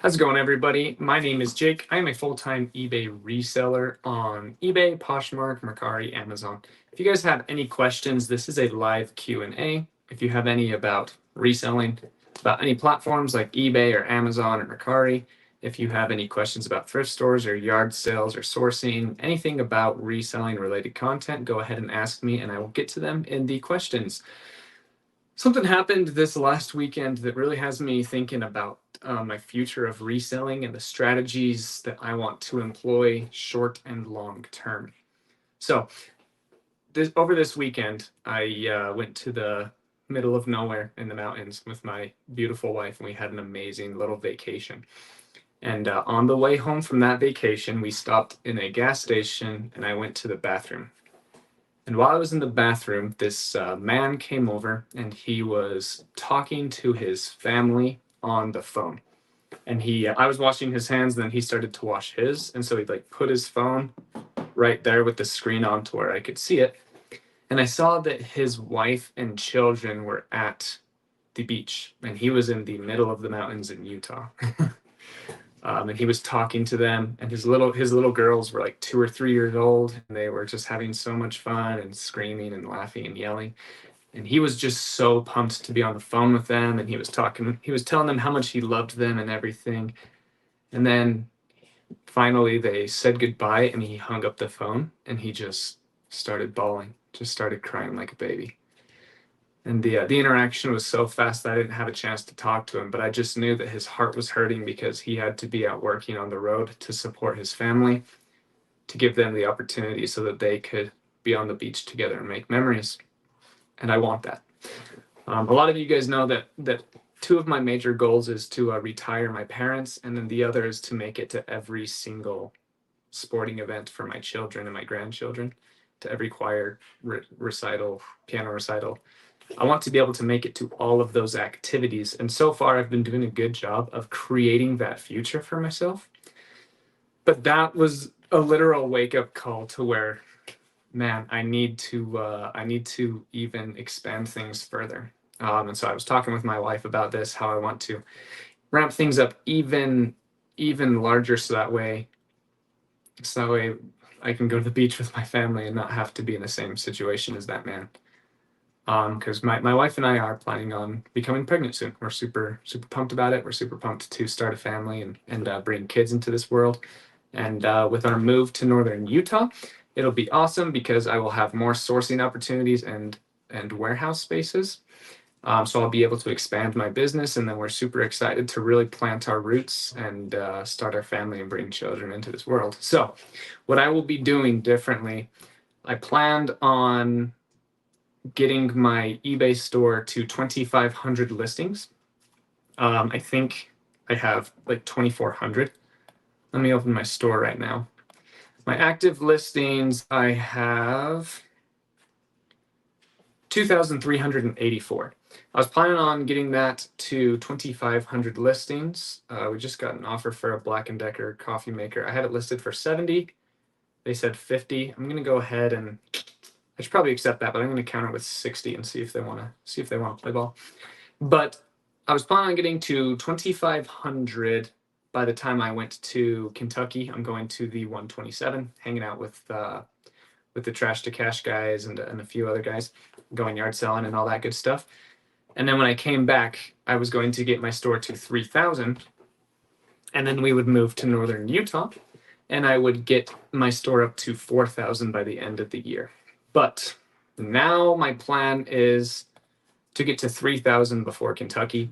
How's it going, everybody? My name is Jake. I am a full-time eBay reseller on eBay, Poshmark, Mercari, Amazon. If you guys have any questions, this is a live Q&A. If you have any about reselling, about any platforms like eBay or Amazon or Mercari, if you have any questions about thrift stores or yard sales or sourcing, anything about reselling related content, go ahead and ask me and I will get to them in the questions. Something happened this last weekend that really has me thinking about my future of reselling and the strategies that I want to employ short and long term. So over this weekend, I went to the middle of nowhere in the mountains with my beautiful wife, and we had an amazing little vacation. And on the way home from that vacation, we stopped in a gas station and I went to the bathroom. And while I was in the bathroom, this man came over and he was talking to his family on the phone. And I was washing his hands, then he started to wash his. And so he put his phone right there with the screen on to where I could see it. And I saw that his wife and children were at the beach, and he was in the middle of the mountains in Utah. And he was talking to them, and his little girls were like 2 or 3 years old, and they were just having so much fun and screaming and laughing and yelling. And he was just so pumped to be on the phone with them, and he was telling them how much he loved them and everything. And then finally they said goodbye, and he hung up the phone, and he just started bawling, just started crying like a baby. And the interaction was so fast that I didn't have a chance to talk to him, but I just knew that his heart was hurting because he had to be out working on the road to support his family, to give them the opportunity so that they could be on the beach together and make memories. And I want that. A lot of you guys know that two of my major goals is to retire my parents, and then the other is to make it to every single sporting event for my children and my grandchildren, to every choir recital, piano recital. I want to be able to make it to all of those activities. And so far, I've been doing a good job of creating that future for myself. But that was a literal wake-up call to where, man, I need to even expand things further. And so I was talking with my wife about this, how I want to ramp things up even larger, so that way I can go to the beach with my family and not have to be in the same situation as that man. Because my wife and I are planning on becoming pregnant soon. We're super pumped about it. We're super pumped to start a family and bring kids into this world. And with our move to northern Utah, it'll be awesome because I will have more sourcing opportunities and warehouse spaces. So I'll be able to expand my business, and then we're super excited to really plant our roots and start our family and bring children into this world. So what I will be doing differently, I planned on getting my eBay store to 2,500 listings. I think I have like 2,400. Let me open my store right now. My active listings, I have 2,384. I was planning on getting that to 2,500 listings. We just got an offer for a Black & Decker coffee maker. I had it listed for 70. They said 50. I'm gonna go ahead and I should probably accept that, but I'm going to counter with 60 and see if they want to play ball. But I was planning on getting to 2,500 by the time I went to Kentucky. I'm going to the 127, hanging out with the Trash to Cash guys and a few other guys, going yard selling and all that good stuff. And then when I came back, I was going to get my store to 3,000, and then we would move to northern Utah, and I would get my store up to 4,000 by the end of the year. But now my plan is to get to 3,000 before Kentucky,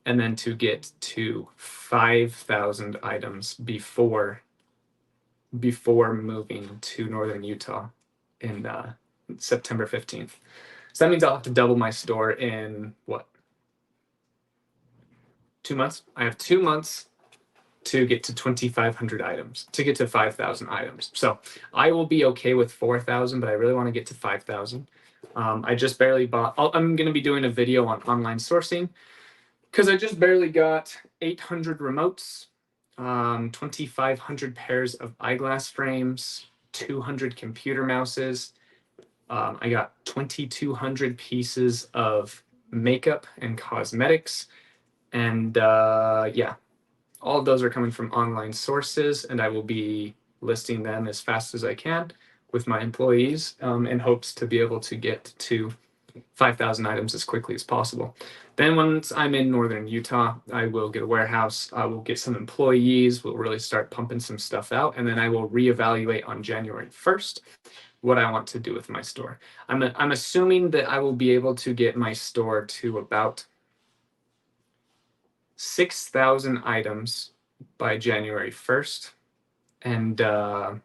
and then to get to 5,000 items before moving to northern Utah in September 15th. So that means I'll have to double my store in what? 2 months? I have 2 months to get to 2,500 items, to get to 5,000 items. So I will be okay with 4,000, but I really want to get to 5,000. I just barely bought, I'm going to be doing a video on online sourcing because I just barely got 800 remotes, 2,500 pairs of eyeglass frames, 200 computer mouses. I got 2,200 pieces of makeup and cosmetics. And yeah, All of those are coming from online sources, and I will be listing them as fast as I can with my employees in hopes to be able to get to 5,000 items as quickly as possible. Then once I'm in northern Utah, I will get a warehouse, I will get some employees, we'll really start pumping some stuff out, and then I will reevaluate on January 1st what I want to do with my store. I'm assuming that I will be able to get my store to about 6,000 items by January 1st. And I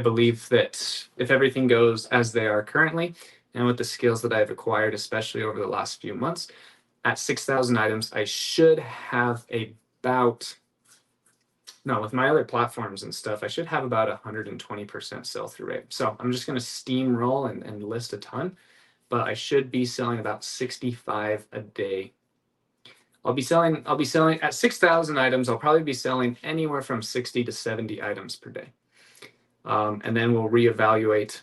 believe that if everything goes as they are currently, and with the skills that I've acquired, especially over the last few months, at 6,000 items, I should have about, no, with my other platforms and stuff, I should have about 120% sell-through rate. So I'm just going to steamroll and list a ton, but I should be selling about 65 a day. I'll be selling at 6,000 items. I'll probably be selling anywhere from 60 to 70 items per day. And then we'll reevaluate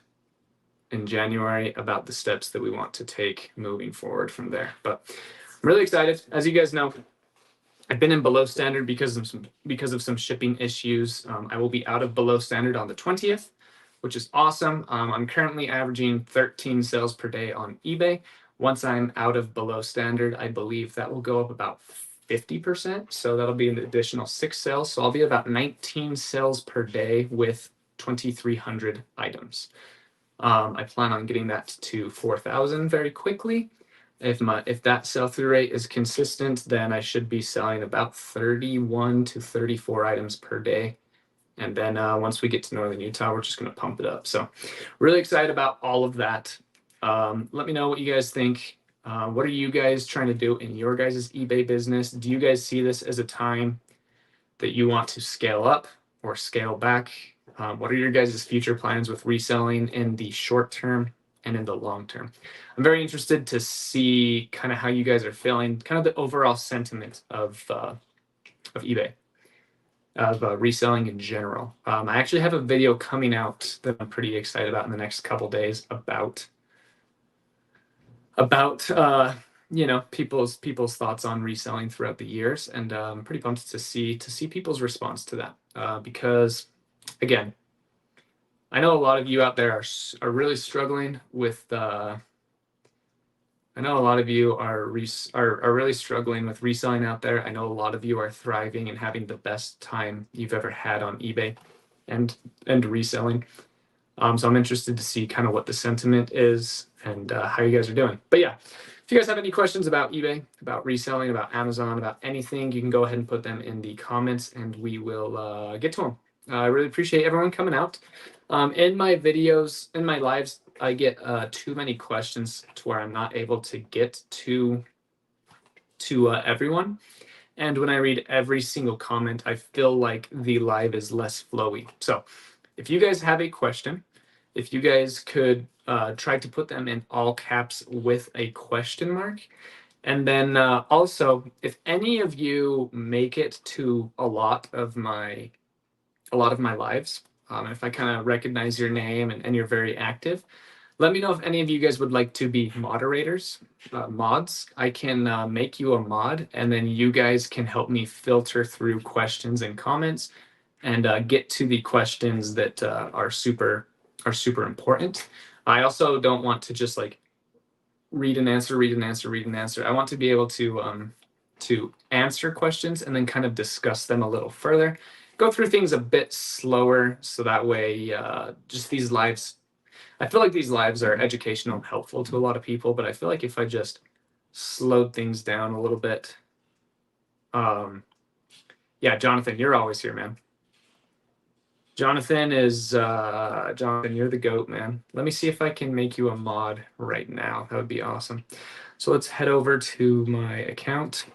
in January about the steps that we want to take moving forward from there. But I'm really excited. As you guys know, I've been in below standard because of some shipping issues. I will be out of below standard on the 20th, which is awesome. I'm currently averaging 13 sales per day on eBay. Once I'm out of below standard, I believe that will go up about 50%. So that'll be an additional 6 sales. So I'll be about 19 sales per day with 2,300 items. I plan on getting that to 4,000 very quickly. If that sell-through rate is consistent, then I should be selling about 31 to 34 items per day. And then once we get to northern Utah, we're just going to pump it up. So really excited about all of that. Let me know what you guys think. What are you guys trying to do in your guys' eBay business? Do you guys see this as a time that you want to scale up or scale back? What are your guys' future plans with reselling in the short term and in the long term? I'm very interested to see kind of how you guys are feeling, kind of the overall sentiment of eBay, of reselling in general. I actually have a video coming out that I'm pretty excited about in the next couple days about you know, people's thoughts on reselling throughout the years, and I'm pretty pumped to see people's response to that because again, I know a lot of you out there are really struggling with I know a lot of you are really struggling with reselling out there. I know a lot of you are thriving and having the best time you've ever had on eBay and reselling. So I'm interested to see kind of what the sentiment is and how you guys are doing. But yeah, if you guys have any questions about eBay, about reselling, about Amazon, about anything, you can go ahead and put them in the comments and we will get to them. I really appreciate everyone coming out. In my videos, in my lives, I get too many questions to where I'm not able to get to everyone. And when I read every single comment, I feel like the live is less flowy. So if you guys have a question, if you guys could try to put them in all caps with a question mark. And then also, if any of you make it to a lot of my lives, if I kind of recognize your name and you're very active, let me know if any of you guys would like to be moderators, mods. I can make you a mod, and then you guys can help me filter through questions and comments and get to the questions that are super important. I also don't want to just like read an answer. I want to be able to answer questions and then kind of discuss them a little further. Go through things a bit slower, so that way just these lives, I feel like these lives are educational and helpful to a lot of people, but I feel like if I just slowed things down a little bit, yeah, Jonathan, you're always here, man. Jonathan, you're the GOAT, man. Let me see if I can make you a mod right now. That would be awesome. So let's head over to my account.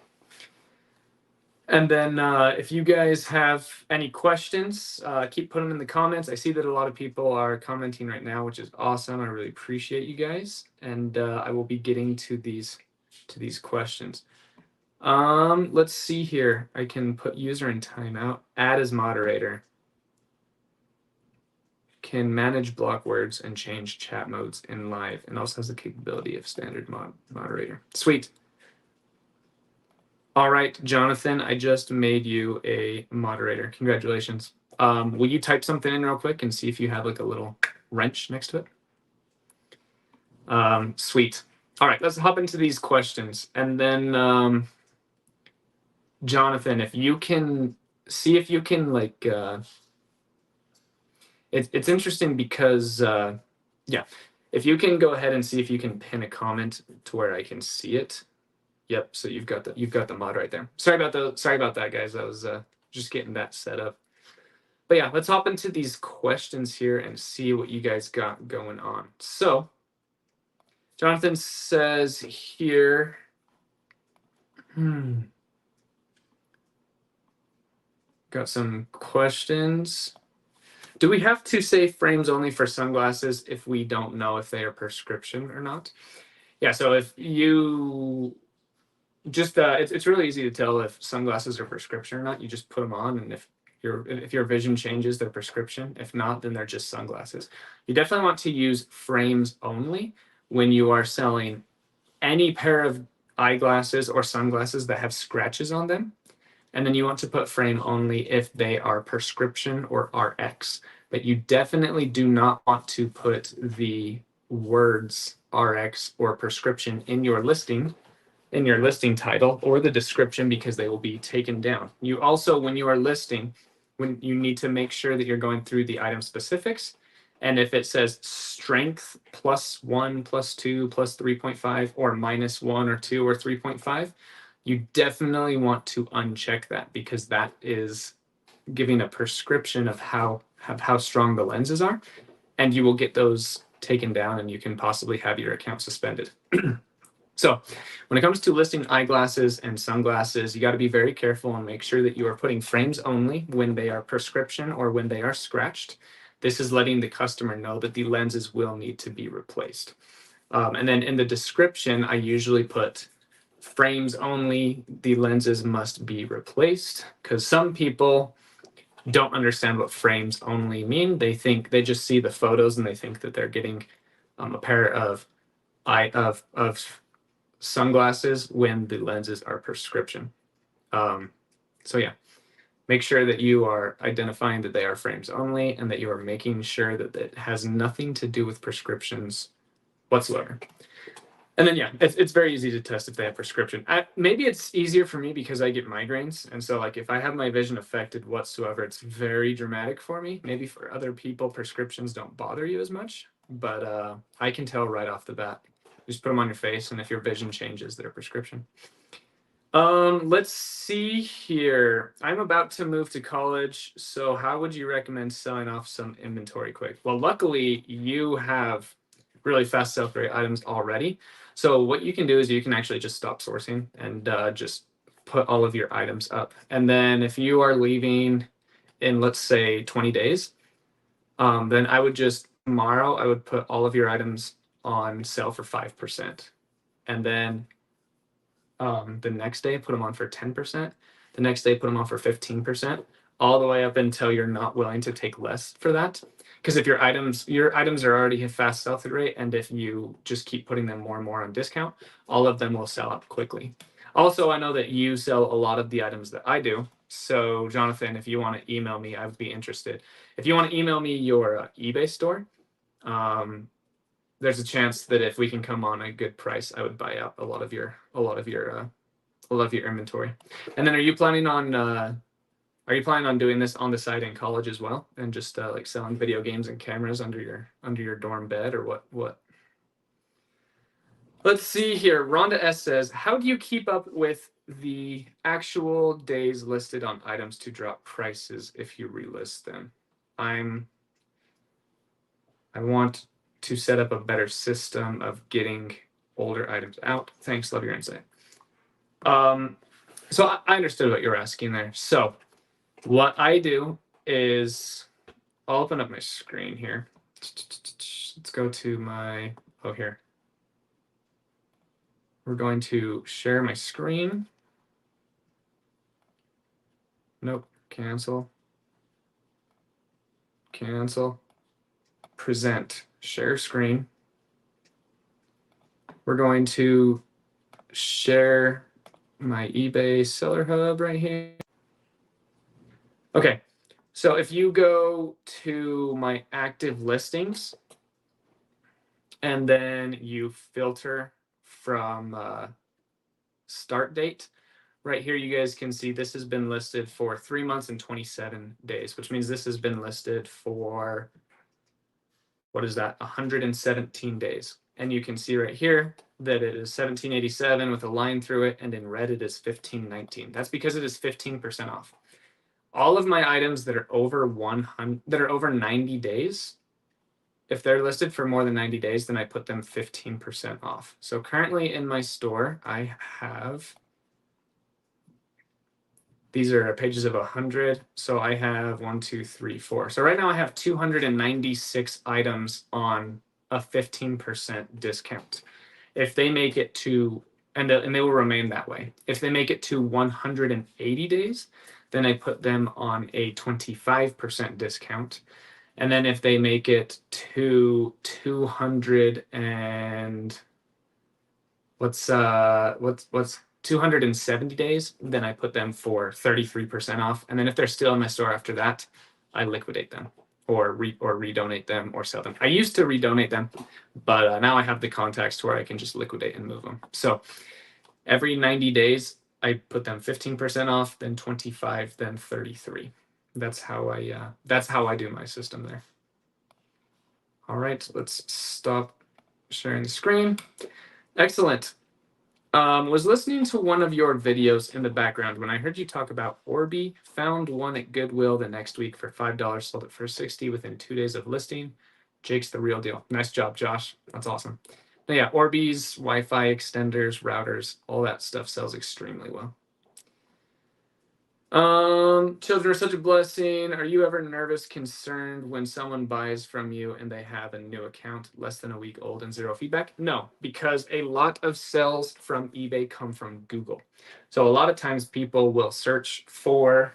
And then if you guys have any questions, keep putting them in the comments. I see that a lot of people are commenting right now, which is awesome. I really appreciate you guys. And I will be getting to these questions. Let's see here. I can put user in timeout, add as moderator, can manage block words and change chat modes in live, and also has the capability of standard moderator. Sweet. All right, Jonathan, I just made you a moderator. Congratulations. Will you type something in real quick and see if you have like a little wrench next to it? Sweet. All right, let's hop into these questions. And then, Jonathan, if you can see if you can like, it's interesting because, yeah, if you can go ahead and see if you can pin a comment to where I can see it. Yep. So you've got the mod right there. Sorry about that, guys. I was just getting that set up. But yeah, let's hop into these questions here and see what you guys got going on. So Jonathan says here, got some questions. Do we have to say frames only for sunglasses if we don't know if they are prescription or not? Yeah. So if you just it's really easy to tell if sunglasses are prescription or not. You just put them on, and if your vision changes, they're prescription. If not, then they're just sunglasses. You definitely want to use frames only when you are selling any pair of eyeglasses or sunglasses that have scratches on them. And then you want to put frame only if they are prescription or RX. But you definitely do not want to put the words RX or prescription in your listing title or the description, because they will be taken down. You also, when you are listing, when you need to make sure that you're going through the item specifics, and if it says strength +1, +2, +3.5, or -1 or 2 or 3.5, you definitely want to uncheck that, because that is giving a prescription of how strong the lenses are, and you will get those taken down, and you can possibly have your account suspended. So when it comes to listing eyeglasses and sunglasses, you got to be very careful and make sure that you are putting frames only when they are prescription or when they are scratched. This is letting the customer know that the lenses will need to be replaced. And then in the description, I usually put frames only, the lenses must be replaced, because some people don't understand what frames only mean. They just see the photos and they think that they're getting a pair of sunglasses when the lenses are prescription. So yeah, make sure that you are identifying that they are frames only, and that you are making sure that it has nothing to do with prescriptions whatsoever. And then yeah, it's very easy to test if they have prescription. Maybe it's easier for me because I get migraines, and so like if I have my vision affected whatsoever, it's very dramatic for me. Maybe for other people, prescriptions don't bother you as much, but I can tell right off the bat. Just put them on your face, and if your vision changes, they're prescription. Let's see here. I'm about to move to college, so how would you recommend selling off some inventory quick? Well, luckily you have really fast sell-through rate items already. So what you can do is you can actually just stop sourcing and just put all of your items up. And then if you are leaving in, let's say, 20 days, then I would just tomorrow I would put all of your items on sale for 5%, and then the next day put them on for 10%, the next day put them on for 15%, all the way up until you're not willing to take less for that. Because if your items are already a fast sell-through rate, and if you just keep putting them more and more on discount, all of them will sell up quickly. Also, I know that you sell a lot of the items that I do. So Jonathan, if you want to email me, I would be interested. If you want to email me your eBay store, there's a chance that if we can come on a good price, I would buy up a lot of your inventory. And then are you planning on doing this on the side in college as well, and just like selling video games and cameras under your dorm bed, or what? Let's see here. Rhonda S says, how do you keep up with the actual days listed on items to drop prices if you relist them? I want to set up a better system of getting older items out. Thanks, love your insight. So I understood what you're asking there. So what I do is I'll open up my screen here. Let's go to my, here. We're going to share my screen. Nope, cancel. Cancel. Present, share screen. We're going to share my eBay Seller Hub right here. Okay, so if you go to my active listings and then you filter from start date, right here you guys can see this has been listed for 3 months and 27 days, which means this has been listed for, what is that, 117 days. And you can see right here that it is 1787 with a line through it, and in red it is 1519. That's because it is 15% off. All of my items that are over 90 days, if they're listed for more than 90 days, then I put them 15% off. So currently in my store, I have, these are pages of 100. So I have 1, 2, 3, 4. So right now I have 296 items on a 15% discount. If they make it to, and they will remain that way. If they make it to 180 days, then I put them on a 25% discount. And then if they make it to 200 and what's 270 days, then I put them for 33% off. And then if they're still in my store after that, I liquidate them or redonate them or sell them. I used to redonate them, but now I have the contacts to where I can just liquidate and move them. So every 90 days, I put them 15% off, then 25, then 33. That's how I do my system there. All right, let's stop sharing the screen. Excellent. Was listening to one of your videos in the background when I heard you talk about Orbi. Found one at Goodwill the next week for $5, sold it for $60 within 2 days of listing. Jake's the real deal. Nice job, Josh. That's awesome. But yeah, Orbi's Wi-Fi extenders, routers, all that stuff sells extremely well. Children are such a blessing. Are you ever nervous, concerned when someone buys from you and they have a new account less than a week old and zero feedback? No, because a lot of sales from eBay come from Google. So a lot of times people will search for,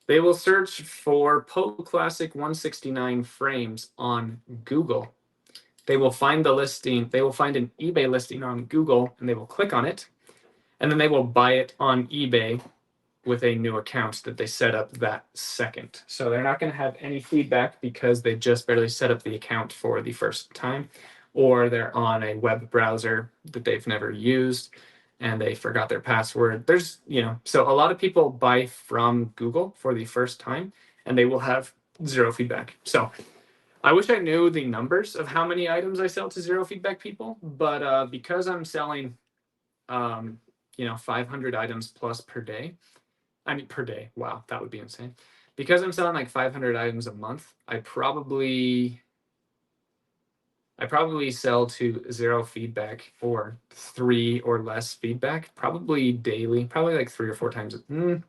they will search for Pogo Classic 169 frames on Google. They will find the listing, they will find an eBay listing on Google and they will click on it. And then they will buy it on eBay with a new account that they set up that second. So they're not going to have any feedback because they just barely set up the account for the first time, or they're on a web browser that they've never used and they forgot their password. There's, so a lot of people buy from Google for the first time and they will have zero feedback. So I wish I knew the numbers of how many items I sell to zero feedback people, but because I'm selling 500 items plus per day. I mean, per day. Wow, that would be insane. Because I'm selling like 500 items a month, I probably sell to zero feedback or 3 or less feedback, probably daily, probably like 3 or 4 times,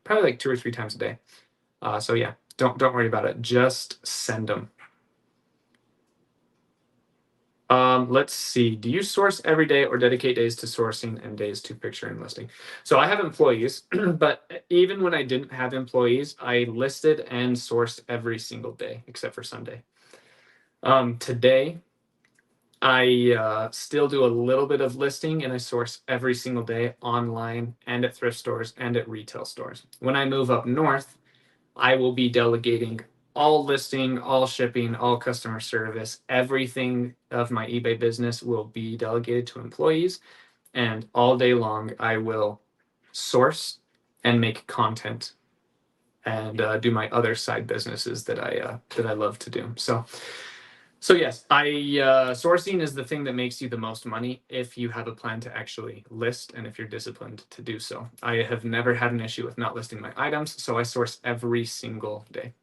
probably like 2 or 3 times a day. So yeah, don't worry about it. Just send them. Let's see. Do you source every day or dedicate days to sourcing and days to picture and listing? So I have employees, but even when I didn't have employees, I listed and sourced every single day except for Sunday. Today, I still do a little bit of listing and I source every single day online and at thrift stores and at retail stores. When I move up north, I will be delegating all listing, all shipping, all customer service, everything of my eBay business will be delegated to employees. And all day long, I will source and make content and do my other side businesses that I love to do. So yes, sourcing is the thing that makes you the most money if you have a plan to actually list and if you're disciplined to do so. I have never had an issue with not listing my items, so I source every single day.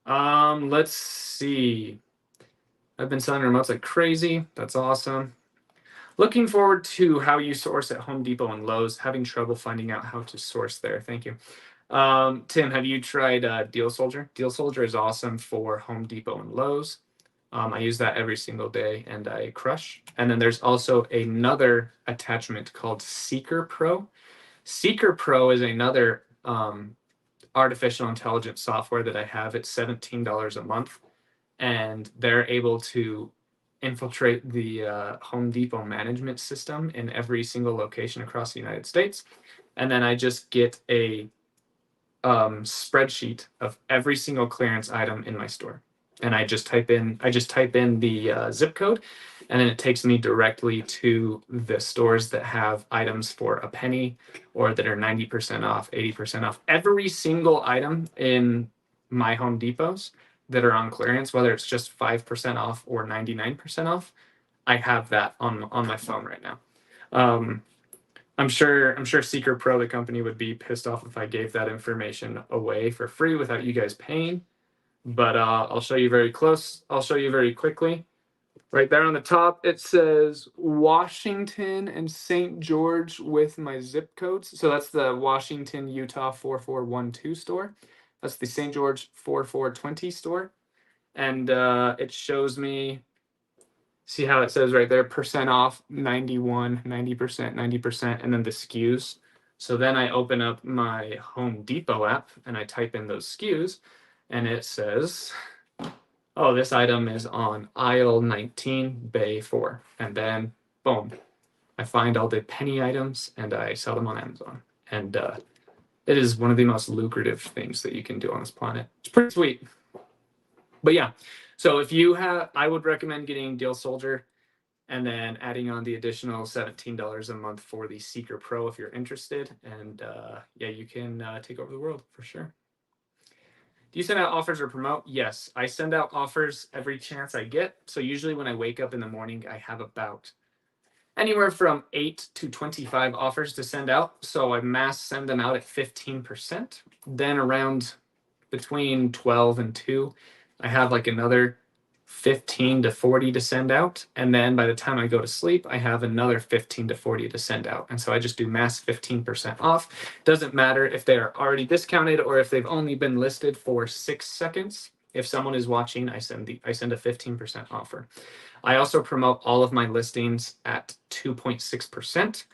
Let's see. I've been selling remotes like crazy. That's awesome. Looking forward to how you source at Home Depot and Lowe's. Having trouble finding out how to source there. Thank you. Tim, have you tried Deal Soldier? Deal Soldier is awesome for Home Depot and Lowe's. I use that every single day and I crush. And then there's also another attachment called Seeker Pro. Seeker Pro is another artificial intelligence software that I have. It's $17 a month. And they're able to infiltrate the Home Depot management system in every single location across the United States. And then I just get a spreadsheet of every single clearance item in my store. And I just type in the zip code, and then it takes me directly to the stores that have items for a penny or that are 90% off, 80% off. Every single item in my Home Depots that are on clearance, whether it's just 5% off or 99% off, I have that on my phone right now. I'm sure Seeker Pro, the company, would be pissed off if I gave that information away for free without you guys paying. But I'll show you very close. I'll show you very quickly. Right there on the top, it says Washington and St. George with my zip codes. So that's the Washington, Utah 4412 store. That's the St. George 4420 store. And it shows me, see how it says right there, percent off, 91, 90%, 90%, and then the SKUs. So then I open up my Home Depot app and I type in those SKUs, and it says, oh, this item is on aisle 19, bay 4. And then, boom, I find all the penny items and I sell them on Amazon. And it is one of the most lucrative things that you can do on this planet. It's pretty sweet. But yeah, so if you have, I would recommend getting Deal Soldier and then adding on the additional $17 a month for the Seeker Pro if you're interested. And yeah, you can take over the world for sure. Do you send out offers or promote? Yes, I send out offers every chance I get. So usually when I wake up in the morning, I have about anywhere from 8 to 25 offers to send out. So I mass send them out at 15%. Then around between 12 and 2, I have like another 15 to 40 to send out. And then by the time I go to sleep, I have another 15 to 40 to send out. And so I just do mass 15% off. Doesn't matter if they are already discounted or if they've only been listed for 6 seconds. If someone is watching, I send a 15% offer. I also promote all of my listings at 2.6%.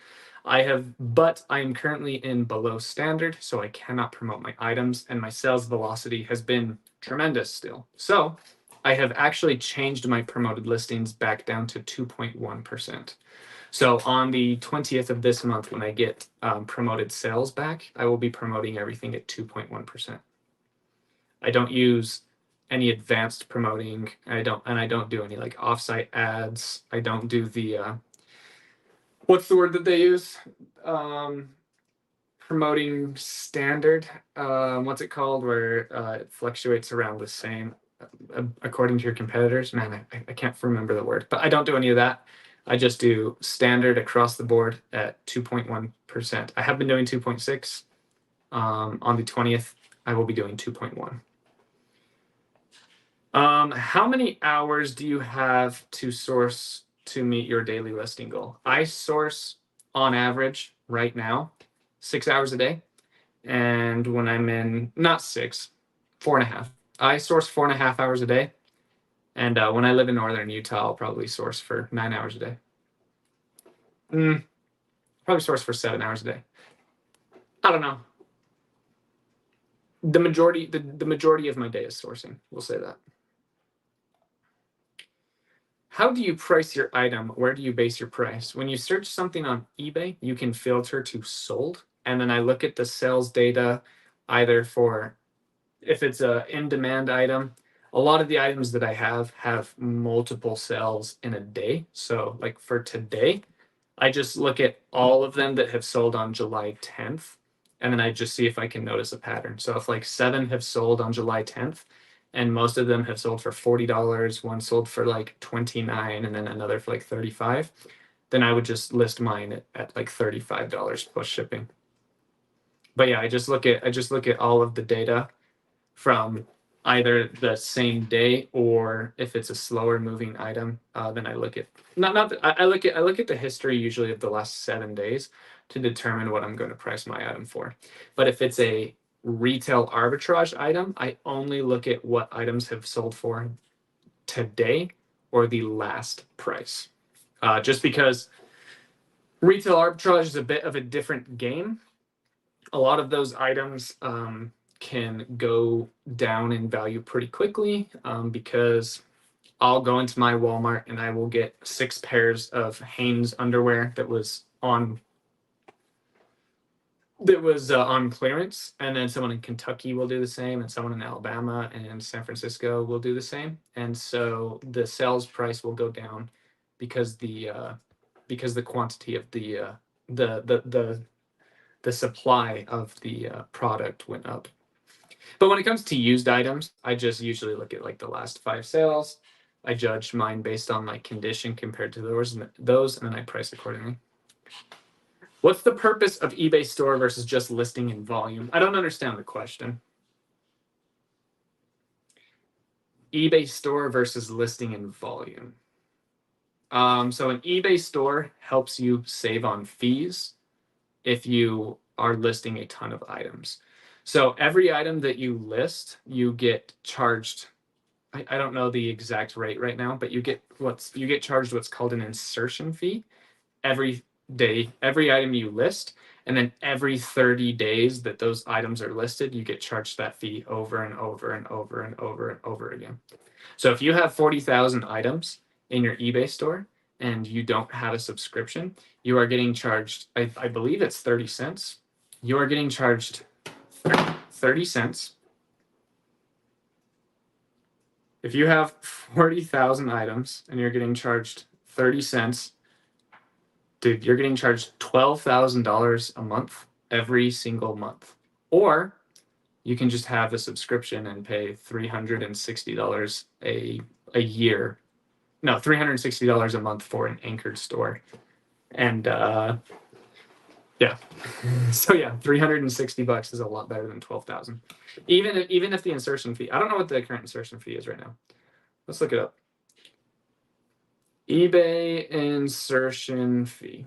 But I am currently in below standard, so I cannot promote my items, and my sales velocity has been tremendous still. So I have actually changed my promoted listings back down to 2.1%. So on the 20th of this month, when I get promoted sales back, I will be promoting everything at 2.1%. I don't use any advanced promoting. I don't do any like offsite ads. I don't do the what's the word that they use? Promoting standard. What's it called? Where it fluctuates around the same according to your competitors. Man, I can't remember the word, but I don't do any of that. I just do standard across the board at 2.1%. I have been doing 2.6. On the 20th, I will be doing 2.1. How many hours do you have to source to meet your daily listing goal? I source on average right now 6 hours a day. And when I'm in, not 6, 4.5. I source 4.5 hours a day. And when I live in northern Utah, I'll probably source for 9 hours a day. Probably source for 7 hours a day. I don't know. The majority of my day is sourcing. We'll say that. How do you price your item? Where do you base your price? When you search something on eBay, you can filter to sold. And then I look at the sales data either for, if it's a in-demand item, a lot of the items that I have multiple sales in a day. So like for today, I just look at all of them that have sold on July 10th. And then I just see if I can notice a pattern. So if like 7 have sold on July 10th, and most of them have sold for $40, one sold for like $29, and then another for like $35, then I would just list mine at like $35 plus shipping. But yeah, I just look at all of the data from either the same day, or if it's a slower moving item, then I look at I look at the history usually of the last 7 days to determine what I'm going to price my item for. But if it's a retail arbitrage item, I only look at what items have sold for today or the last price. Just because retail arbitrage is a bit of a different game. A lot of those items can go down in value pretty quickly because I'll go into my Walmart and I will get 6 pairs of Hanes underwear that was on clearance, and then someone in Kentucky will do the same, and someone in Alabama and San Francisco will do the same, and so the sales price will go down because the quantity of the supply of the product went up. But when it comes to used items, I just usually look at like the last 5 sales. I judge mine based on my condition compared to those, and then I price accordingly. What's the purpose of eBay store versus just listing in volume? I don't understand the question. eBay store versus listing in volume. So an eBay store helps you save on fees if you are listing a ton of items. So every item that you list, you get charged. I don't know the exact rate right now, but you get charged what's called an insertion fee every day, every item you list, and then every 30 days that those items are listed, you get charged that fee over and over and over and over and over again. So if you have 40,000 items in your eBay store and you don't have a subscription, you are getting charged, I believe it's 30 cents. You are getting charged 30 cents. If you have 40,000 items and you're getting charged 30 cents, dude, you're getting charged $12,000 a month every single month. Or you can just have a subscription and pay $360 a year. No, $360 a month for an anchored store. And yeah. So yeah, $360 is a lot better than 12,000. Even if the insertion fee, I don't know what the current insertion fee is right now. Let's look it up. eBay insertion fee.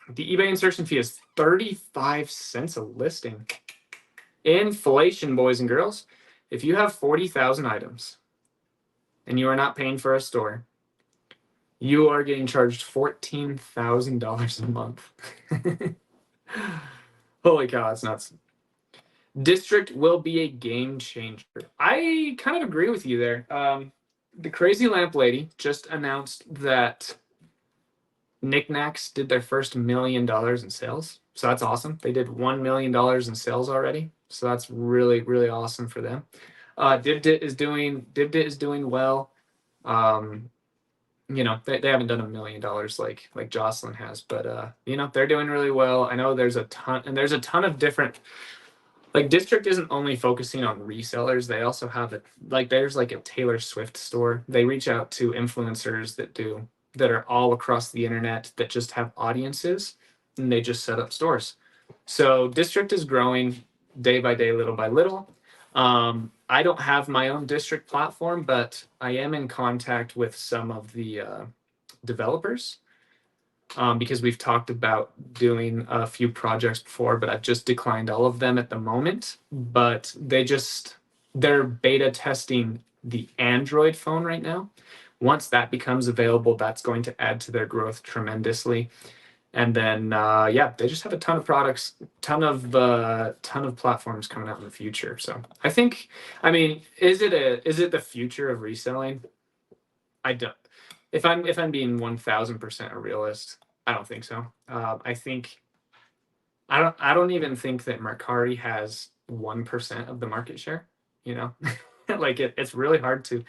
The eBay insertion fee is 35 cents a listing. Inflation, boys and girls. If you have 40,000 items and you are not paying for a store, you are getting charged $14,000 a month. Holy cow, that's nuts. District will be a game changer. I kind of agree with you there. The Crazy Lamp Lady just announced that Knickknacks did their first $1 million in sales. So that's awesome. They did $1 million in sales already. So that's really, really awesome for them. Dibdit is doing well. You know, they haven't done $1 million like Jocelyn has, but you know, they're doing really well. I know there's a ton of different, like District isn't only focusing on resellers. They also have there's like a Taylor Swift store. They reach out to influencers that are all across the internet that just have audiences, and they just set up stores. So District is growing day by day, little by little. I don't have my own District platform, but I am in contact with some of the developers because we've talked about doing a few projects before, but I've just declined all of them at the moment. But they're beta testing the Android phone right now. Once that becomes available, that's going to add to their growth tremendously. And then, yeah, they just have a ton of products, ton of platforms coming out in the future. So I think, I mean, is it the future of reselling? I don't. If I'm being 1,000% a realist, I don't think so. I think I don't even think that Mercari has 1% of the market share. You know, like it's really hard to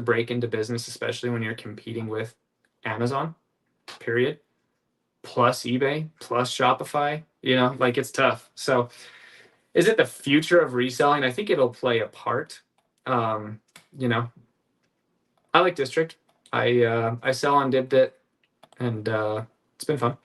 break into business, especially when you're competing with Amazon. Period. Plus eBay, plus Shopify, you know, like it's tough. So is it the future of reselling? I think it'll play a part. You know, I like District. I sell on Dibdit, and it's been fun.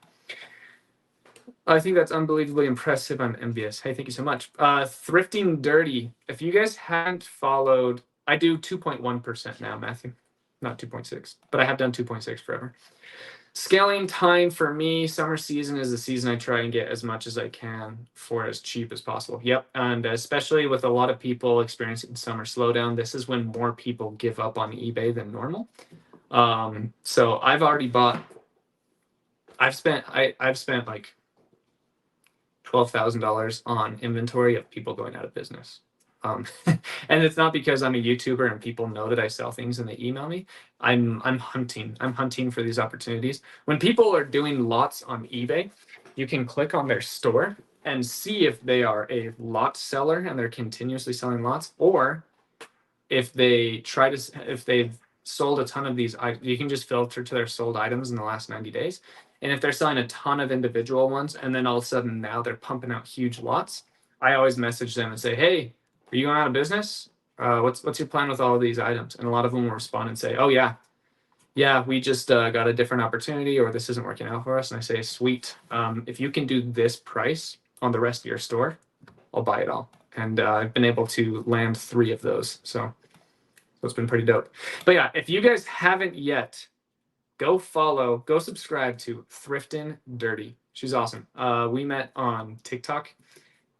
I think that's unbelievably impressive. I'm envious. Hey, thank you so much. Thrifting Dirty. If you guys haven't followed, I do 2.1% now, Matthew. Not 2.6, but I have done 2.6 forever. Scaling time for me, summer season is the season I try and get as much as I can for as cheap as possible. Yep, and especially with a lot of people experiencing summer slowdown, this is when more people give up on eBay than normal. So I've already bought. I've spent like $12,000 on inventory of people going out of business. And it's not because I'm a YouTuber and people know that I sell things and they email me. I'm hunting. I'm hunting for these opportunities. When people are doing lots on eBay, you can click on their store and see if they are a lot seller and they're continuously selling lots, or if they've sold a ton of these, you can just filter to their sold items in the last 90 days. And if they're selling a ton of individual ones and then all of a sudden now they're pumping out huge lots, I always message them and say, hey, are you going out of business? What's your plan with all of these items? And a lot of them will respond and say, oh yeah, we just got a different opportunity, or this isn't working out for us. And I say, sweet, if you can do this price on the rest of your store, I'll buy it all. And I've been able to land 3 of those. So it's been pretty dope. But yeah, if you guys haven't yet, go subscribe to Thriftin' Dirty. She's awesome. We met on TikTok,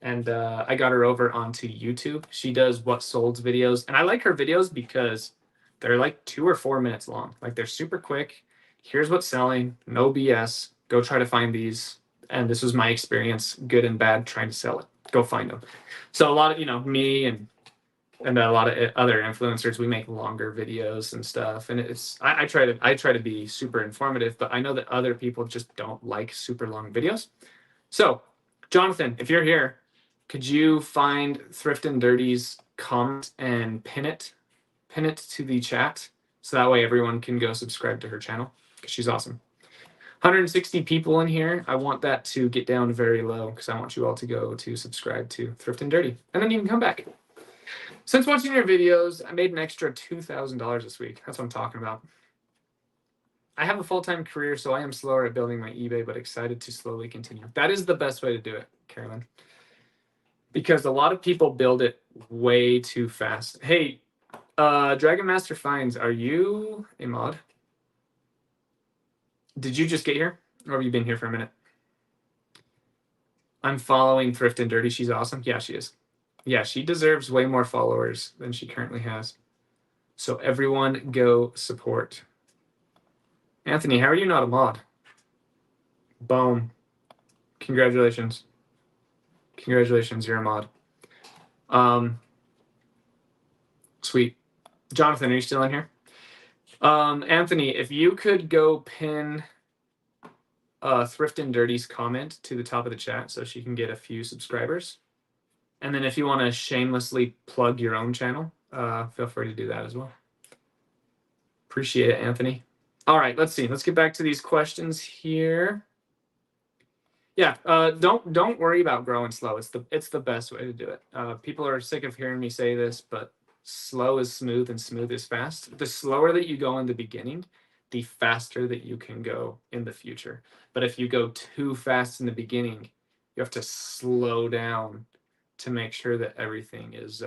and I got her over onto YouTube. She does what sold videos, and I like her videos because they're like 2 or 4 minutes long. Like, they're super quick. Here's what's selling, no BS. Go try to find these. And this was my experience, good and bad, trying to sell it. Go find them. So a lot of, me and a lot of other influencers, we make longer videos and stuff. And I try to be super informative, but I know that other people just don't like super long videos. So, Jonathan, if you're here, could you find Thriftin' Dirty's comment and pin it to the chat, so that way everyone can go subscribe to her channel, because she's awesome. 160 people in here. I want that to get down very low, because I want you all to go to subscribe to Thriftin' Dirty, and then you can come back. Since watching your videos, I made an extra $2,000 this week. That's what I'm talking about. I have a full-time career, so I am slower at building my eBay, but excited to slowly continue. That is the best way to do it, Carolyn, because a lot of people build it way too fast. Hey, Dragon Master Finds, are you a mod? Did you just get here, or have you been here for a minute? I'm following Thriftin' Dirty. She's awesome. Yeah, she is. Yeah, she deserves way more followers than she currently has. So everyone go support. Anthony, how are you not a mod? Boom. Congratulations. Congratulations, you're a mod. Sweet. Jonathan, are you still in here? Anthony, if you could go pin Thriftin' Dirty's comment to the top of the chat so she can get a few subscribers. And then if you want to shamelessly plug your own channel, feel free to do that as well. Appreciate it, Anthony. All right, let's see. Let's get back to these questions here. Yeah, don't worry about growing slow. It's the best way to do it. People are sick of hearing me say this, but slow is smooth and smooth is fast. The slower that you go in the beginning, the faster that you can go in the future. But if you go too fast in the beginning, you have to slow down to make sure that everything is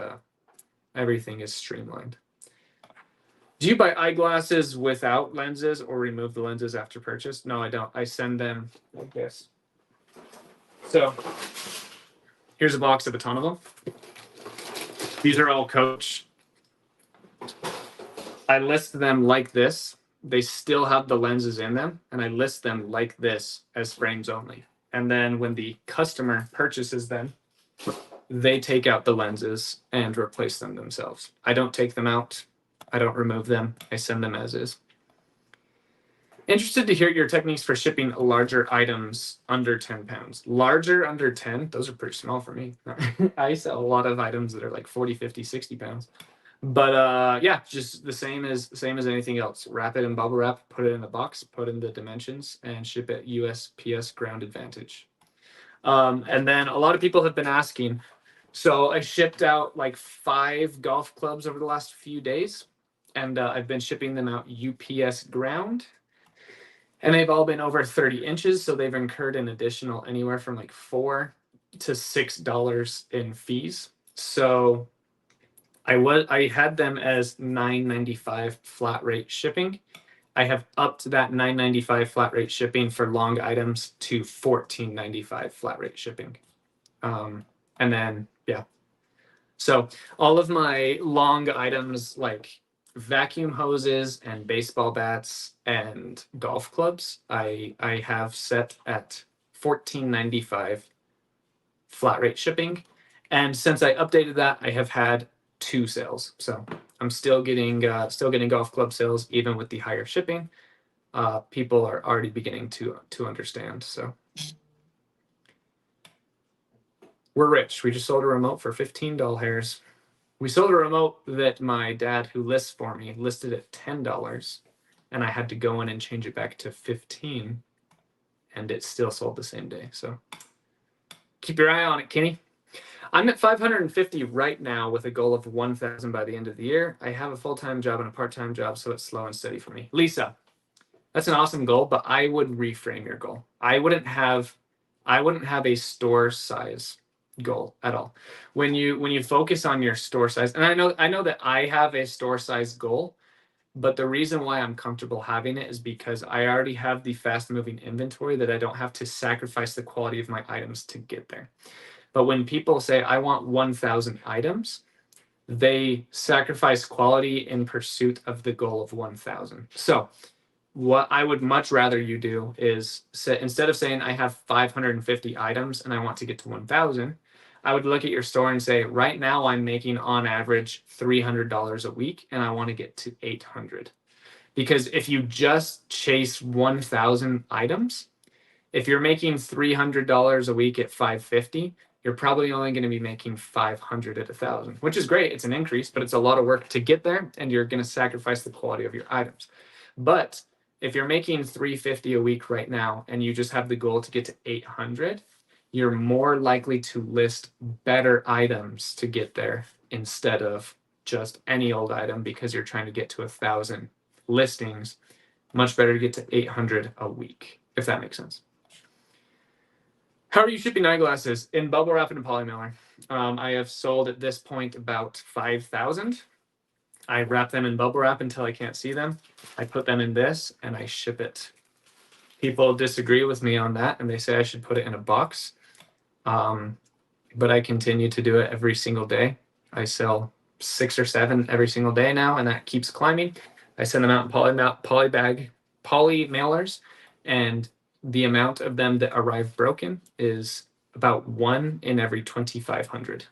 streamlined. Do you buy eyeglasses without lenses or remove the lenses after purchase? No, I don't. I send them like this. So here's a box of a ton of them. These are all Coach. I list them like this. They still have the lenses in them, and I list them like this as frames only. And then when the customer purchases them, they take out the lenses and replace them themselves. I don't take them out. I don't remove them. I send them as is. Interested to hear your techniques for shipping larger items under 10 pounds. Larger under 10, those are pretty small for me. I sell a lot of items that are like 40, 50, 60 pounds. But yeah, just the same as anything else. Wrap it in bubble wrap, put it in a box, put in the dimensions, and ship it USPS Ground Advantage. And then a lot of people have been asking. So I shipped out like 5 golf clubs over the last few days, and I've been shipping them out UPS Ground. And they've all been over 30 inches, so they've incurred an additional anywhere from like $4 to $6 in fees. So I had them as $9.95 flat rate shipping. I have upped that $9.95 flat rate shipping for long items to $14.95 flat rate shipping. And then, yeah. So all of my long items like vacuum hoses and baseball bats and golf clubs, I have set at $14.95 flat rate shipping. And since I updated that, I have had 2 sales. So I'm still getting golf club sales even with the higher shipping. People are already beginning to understand. So we're rich. We just sold a remote for $15. We sold a remote that my dad, who lists for me, listed at $10, and I had to go in and change it back to $15, and it still sold the same day. So keep your eye on it, Kenny. I'm at 550 right now with a goal of 1,000 by the end of the year. I have a full-time job and a part-time job, so it's slow and steady for me. Lisa, that's an awesome goal, but I would reframe your goal. I wouldn't have a store size goal at all. When you focus on your store size, and I know that I have a store size goal, but the reason why I'm comfortable having it is because I already have the fast moving inventory that I don't have to sacrifice the quality of my items to get there. But when people say I want 1,000 items, they sacrifice quality in pursuit of the goal of 1,000. So what I would much rather you do is say, instead of saying I have 550 items and I want to get to 1,000, I would look at your store and say, right now I'm making on average $300 a week and I want to get to 800. Because if you just chase 1,000 items, if you're making $300 a week at 550, you're probably only going to be making 500 at 1,000, which is great. It's an increase, but it's a lot of work to get there, and you're going to sacrifice the quality of your items. But if you're making 350 a week right now, and you just have the goal to get to 800, you're more likely to list better items to get there instead of just any old item because you're trying to get to 1,000 listings. Much better to get to 800 a week, if that makes sense. How are you shipping eyeglasses? In bubble wrap and a poly mailer. I have sold at this point about 5,000. I wrap them in bubble wrap until I can't see them. I put them in this and I ship it. People disagree with me on that and they say I should put it in a box. But I continue to do it every single day. I sell 6 or 7 every single day now, and that keeps climbing. I send them out in poly mailers, and the amount of them that arrive broken is about 1 in every 2,500.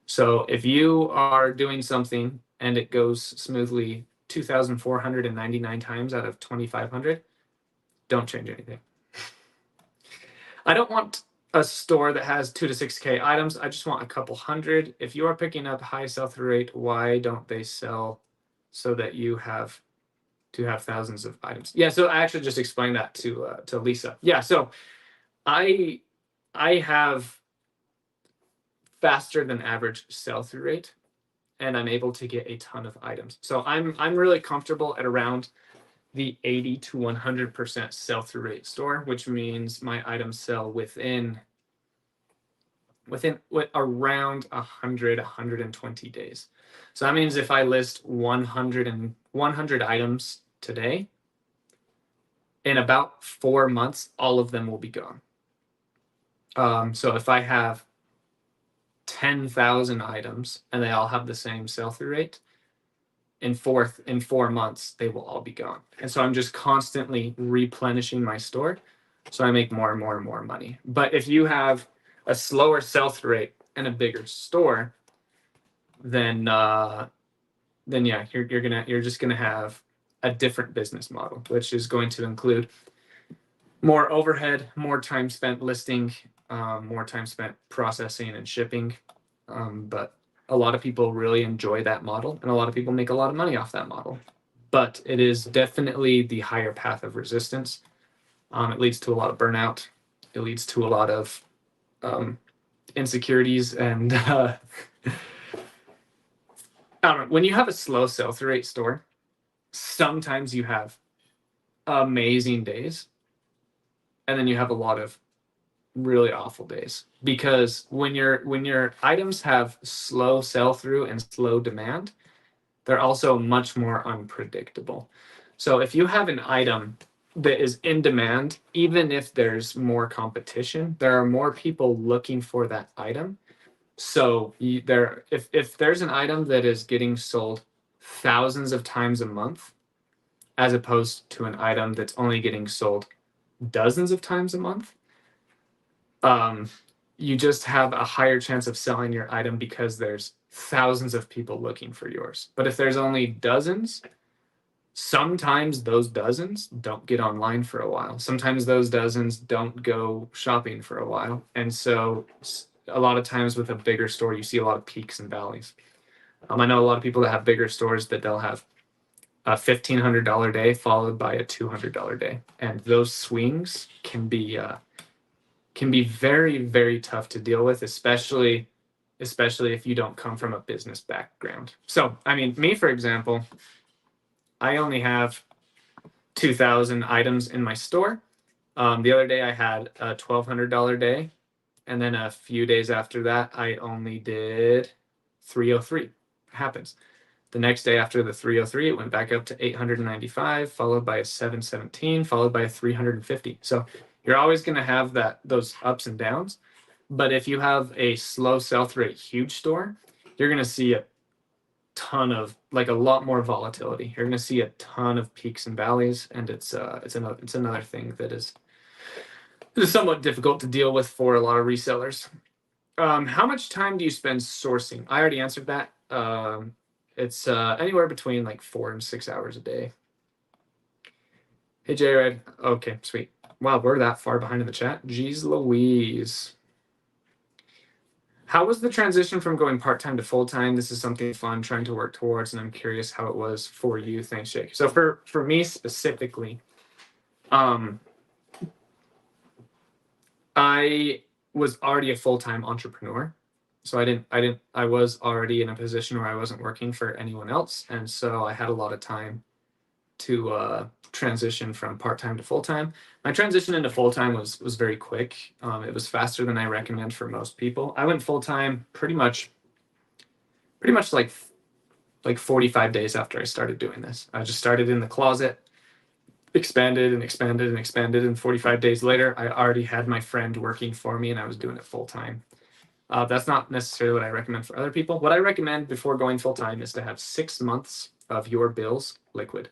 So if you are doing something and it goes smoothly 2,499 times out of 2,500, don't change anything. I don't want a store that has 2 to 6K items. I just want a couple hundred. If you are picking up high sell-through rate, why don't they sell so that you have to have thousands of items? Yeah, so I actually just explained that to Lisa. Yeah, so I have faster than average sell-through rate, and I'm able to get a ton of items. So I'm really comfortable at around the 80 to 100% sell-through rate store, which means my items sell within around 120 days. So that means if I list 100 items today, in about 4 months, all of them will be gone. So if I have 10,000 items and they all have the same sell-through rate, in 4 months, they will all be gone. And so I'm just constantly replenishing my store. So I make more and more and more money. But if you have a slower sell-through rate and a bigger store, then yeah, you're just gonna have a different business model, which is going to include more overhead, more time spent listing, more time spent processing and shipping. But a lot of people really enjoy that model, and a lot of people make a lot of money off that model. But it is definitely the higher path of resistance. It leads to a lot of burnout. It leads to a lot of insecurities, and I don't know. When you have a slow sell-through rate store, sometimes you have amazing days, and then you have a lot of really awful days, because when your items have slow sell-through and slow demand, they're also much more unpredictable. So if you have an item that is in demand, even if there's more competition, there are more people looking for that item. So if there's an item that is getting sold thousands of times a month, as opposed to an item that's only getting sold dozens of times a month, you just have a higher chance of selling your item because there's thousands of people looking for yours. But if there's only dozens, sometimes those dozens don't get online for a while. Sometimes those dozens don't go shopping for a while. And so a lot of times with a bigger store, you see a lot of peaks and valleys. I know a lot of people that have bigger stores that they'll have a $1,500 day followed by a $200 day. And those swings can be very, very tough to deal with, especially if you don't come from a business background. So, I mean, me, for example, I only have 2,000 items in my store. The other day I had a $1,200 day. And then a few days after that, I only did 303. It happens. The next day after the 303, it went back up to 895, followed by a 717, followed by a 350. So you're always going to have those ups and downs. But if you have a slow sell-through rate huge store, you're going to see a ton of, like, a lot more volatility. You're going to see a ton of peaks and valleys, and it's another thing that is somewhat difficult to deal with for a lot of resellers. How much time do you spend sourcing? I already answered that. It's anywhere between like 4 and 6 hours a day. Hey, J-Red. Okay, sweet. Wow, we're that far behind in the chat. Jeez Louise. How was the transition from going part-time to full-time? This is something fun trying to work towards, and I'm curious how it was for you. Thanks, Jake. So for me specifically, I was already a full-time entrepreneur. So I was already in a position where I wasn't working for anyone else. And so I had a lot of time to transition from part-time to full-time. My transition into full-time was very quick. It was faster than I recommend for most people. I went full-time pretty much like 45 days after I started doing this. I just started in the closet, expanded and expanded and expanded. And 45 days later, I already had my friend working for me and I was doing it full-time. That's not necessarily what I recommend for other people. What I recommend before going full-time is to have 6 months of your bills liquid.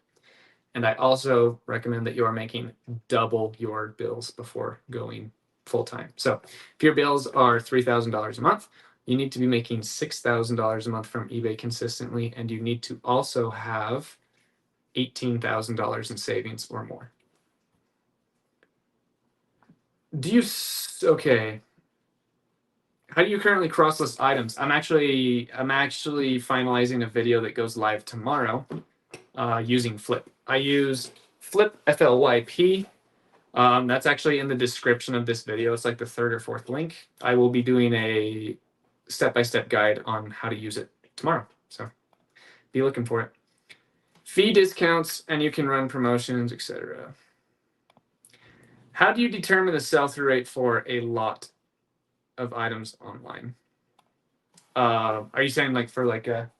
And I also recommend that you are making double your bills before going full-time. So if your bills are $3,000 a month, you need to be making $6,000 a month from eBay consistently, and you need to also have $18,000 in savings or more. Okay. How do you currently cross-list items? I'm actually finalizing a video that goes live tomorrow using Flip. I use Flip, FLYP. That's actually in the description of this video. It's like the 3rd or 4th link. I will be doing a step-by-step guide on how to use it tomorrow. So be looking for it. Fee discounts, and you can run promotions, etc. How do you determine the sell-through rate for a lot of items online? Are you saying like for like a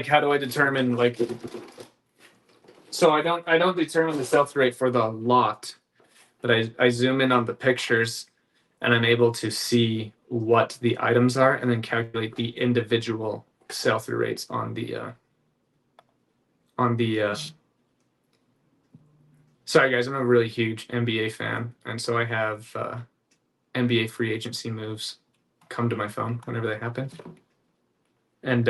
how do I determine like? So I don't determine the sell-through rate for the lot, but I zoom in on the pictures and I'm able to see what the items are and then calculate the individual sell-through rates on the sorry guys, I'm a really huge NBA fan, and so I have NBA free agency moves come to my phone whenever they happen. And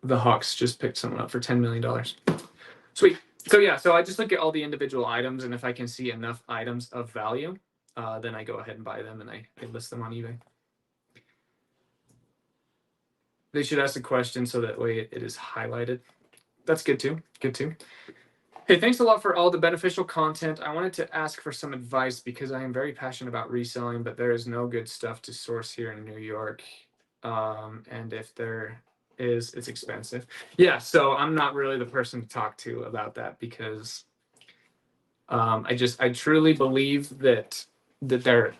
the Hawks just picked someone up for $10 million. Sweet. So yeah, so I just look at all the individual items, and if I can see enough items of value, then I go ahead and buy them and I list them on eBay. They should ask a question so that way it is highlighted. That's good too. Good too. Hey, thanks a lot for all the beneficial content. I wanted to ask for some advice because I am very passionate about reselling, but there is no good stuff to source here in New York. And if there is, it's expensive. Yeah, so I'm not really the person to talk to about that because I truly believe that there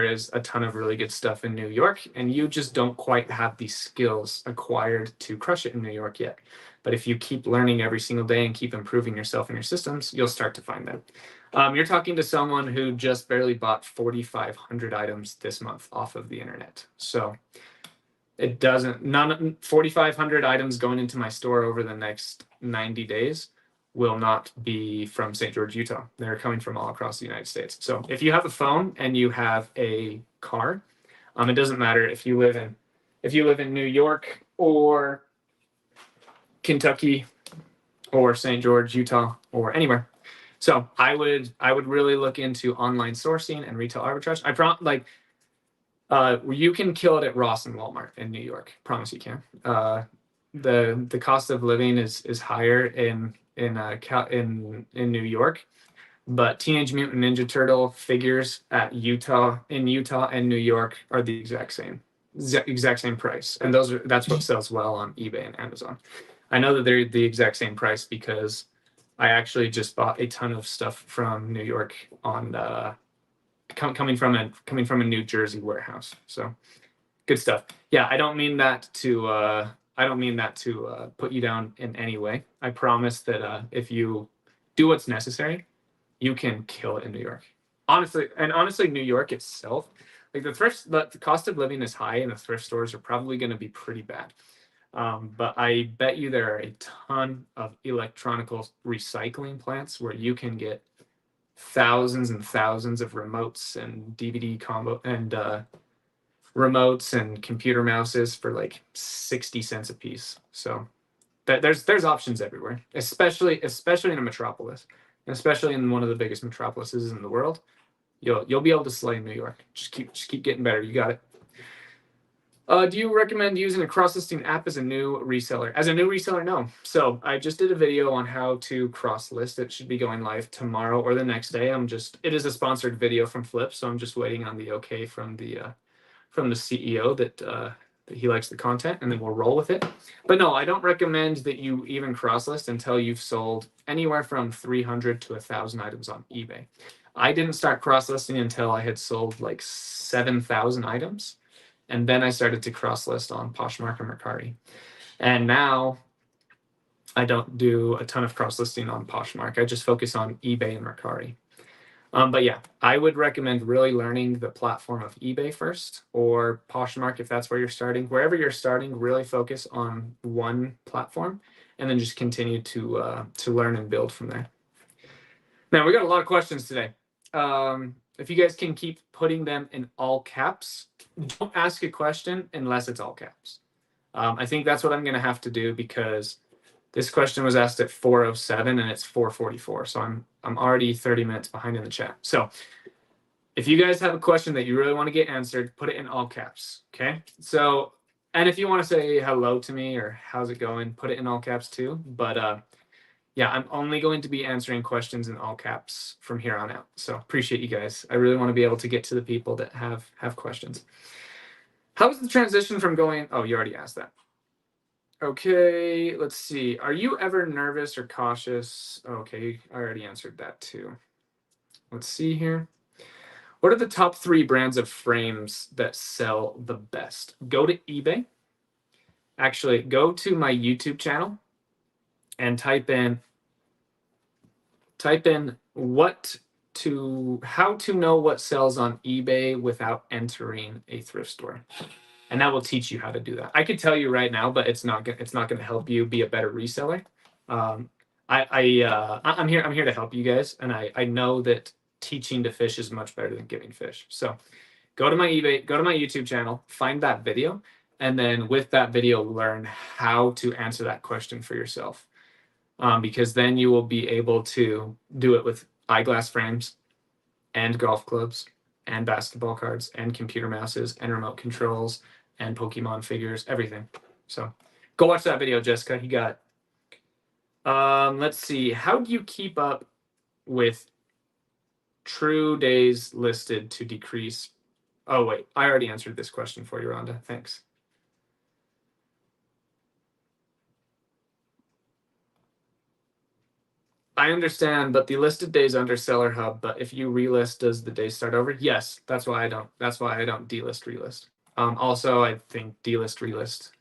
is a ton of really good stuff in New York, and you just don't quite have the skills acquired to crush it in New York yet. But if you keep learning every single day and keep improving yourself and your systems, you'll start to find them. You're talking to someone who just barely bought 4,500 items this month off of the internet. So it doesn't, 4,500 items going into my store over the next 90 days will not be from St. George, Utah. They're coming from all across the United States. So if you have a phone and you have a car, it doesn't matter if you live in New York or Kentucky or St. George, Utah, or anywhere. So I would really look into online sourcing and retail arbitrage. You can kill it at Ross and Walmart in New York. Promise you can. The cost of living is higher in New York, but Teenage Mutant Ninja Turtle figures in Utah and New York are the exact same price, and that's what sells well on eBay and Amazon. I know that they're the exact same price because I actually just bought a ton of stuff from New York on coming from a New Jersey warehouse. So good stuff. Yeah, I don't mean that to put you down in any way. I promise that if you do what's necessary, you can kill it in New York. Honestly, New York itself, like the cost of living is high, and the thrift stores are probably going to be pretty bad. But I bet you there are a ton of electronic recycling plants where you can get thousands and thousands of remotes and DVD combo and remotes and computer mouses for like 60 cents a piece. So there's options everywhere, especially in a metropolis, and especially in one of the biggest metropolises in the world. You'll be able to slay New York. Just keep getting better. You got it. Do you recommend using a cross-listing app as a new reseller? As a new reseller, no. So I just did a video on how to cross-list. It should be going live tomorrow or the next day. It is a sponsored video from Flip, so I'm just waiting on the okay from the CEO that he likes the content, and then we'll roll with it. But no, I don't recommend that you even cross-list until you've sold anywhere from 300 to 1,000 items on eBay. I didn't start cross-listing until I had sold like 7,000 items. And then I started to cross-list on Poshmark and Mercari. And now I don't do a ton of cross-listing on Poshmark. I just focus on eBay and Mercari. But yeah, I would recommend really learning the platform of eBay first, or Poshmark if that's where you're starting. Wherever you're starting, really focus on one platform, and then just continue to learn and build from there. Now, we got a lot of questions today. If you guys can keep putting them in all caps, don't ask a question unless it's all caps. I think that's what I'm going to have to do, because this question was asked at 4:07 and it's 4:44. So I'm already 30 minutes behind in the chat. So if you guys have a question that you really want to get answered, put it in all caps. Okay. So, and if you want to say hello to me or how's it going, put it in all caps too. But yeah, I'm only going to be answering questions in all caps from here on out. So appreciate you guys. I really want to be able to get to the people that have questions. How is the transition from going? Oh, you already asked that. Okay, let's see. Are you ever nervous or cautious? Okay, I already answered that too. Let's see here. What are the top 3 brands of frames that sell the best? Go to eBay. Actually, go to my YouTube channel and type in how to know what sells on eBay without entering a thrift store. And that will teach you how to do that. I could tell you right now, but it's not going to help you be a better reseller. I'm here to help you guys, and I know that teaching to fish is much better than giving fish. So go to my YouTube channel, find that video, and then with that video, learn how to answer that question for yourself. Because then you will be able to do it with eyeglass frames and golf clubs and basketball cards and computer mouses and remote controls and Pokemon figures, everything. So go watch that video, Jessica. You got it. Let's see. How do you keep up with true days listed to decrease? Oh, wait. I already answered this question for you, Rhonda. Thanks. I understand, but the listed days under Seller Hub. But if you relist, does the day start over? Yes, that's why I don't delist relist. Also, I think delist relist.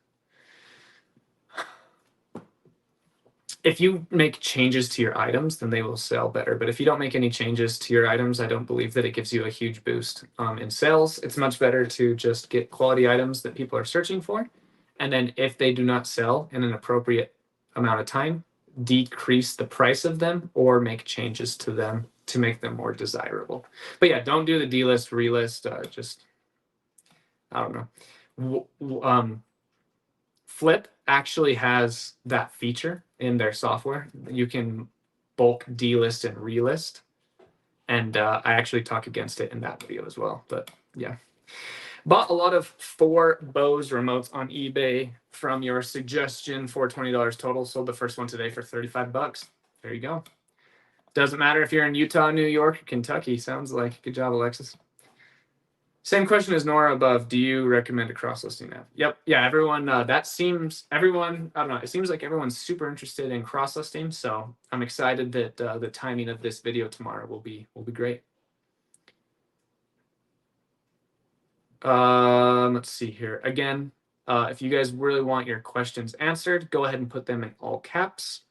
If you make changes to your items, then they will sell better. But if you don't make any changes to your items, I don't believe that it gives you a huge boost in sales. It's much better to just get quality items that people are searching for. And then if they do not sell in an appropriate amount of time, decrease the price of them or make changes to them to make them more desirable. But yeah, don't do the delist, relist. Just, I don't know. Flip actually has that feature in their software. You can bulk delist and relist. And I actually talk against it in that video as well. But yeah. Bought a lot of 4 Bose remotes on eBay from your suggestion for $20 total. Sold the first one today for 35 bucks. There you go. Doesn't matter if you're in Utah, New York, or Kentucky. Sounds like. Good job, Alexis. Same question as Nora above. Do you recommend a cross-listing app? Yep. Yeah, everyone, I don't know. It seems like everyone's super interested in cross-listing. So I'm excited that the timing of this video tomorrow will be great. Let's see here. Again, if you guys really want your questions answered, go ahead and put them in all caps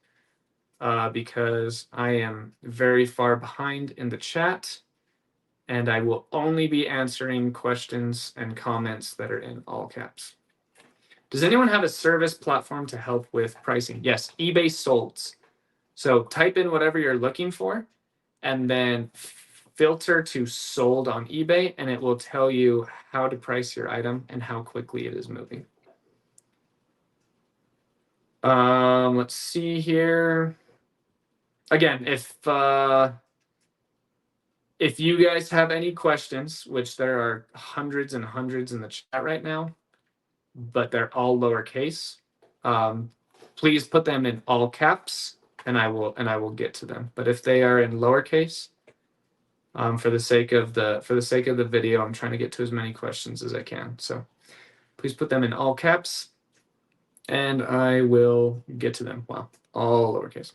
because I am very far behind in the chat. And I will only be answering questions and comments that are in all caps. Does anyone have a service platform to help with pricing? Yes, eBay Solds. So type in whatever you're looking for and then filter to sold on eBay, and it will tell you how to price your item and how quickly it is moving. Let's see here. Again, if you guys have any questions, which there are hundreds and hundreds in the chat right now, but they're all lowercase, please put them in all caps, and I will get to them. But if they are in lowercase, for the sake of the video, I'm trying to get to as many questions as I can. So please put them in all caps, and I will get to them. Wow, all lowercase.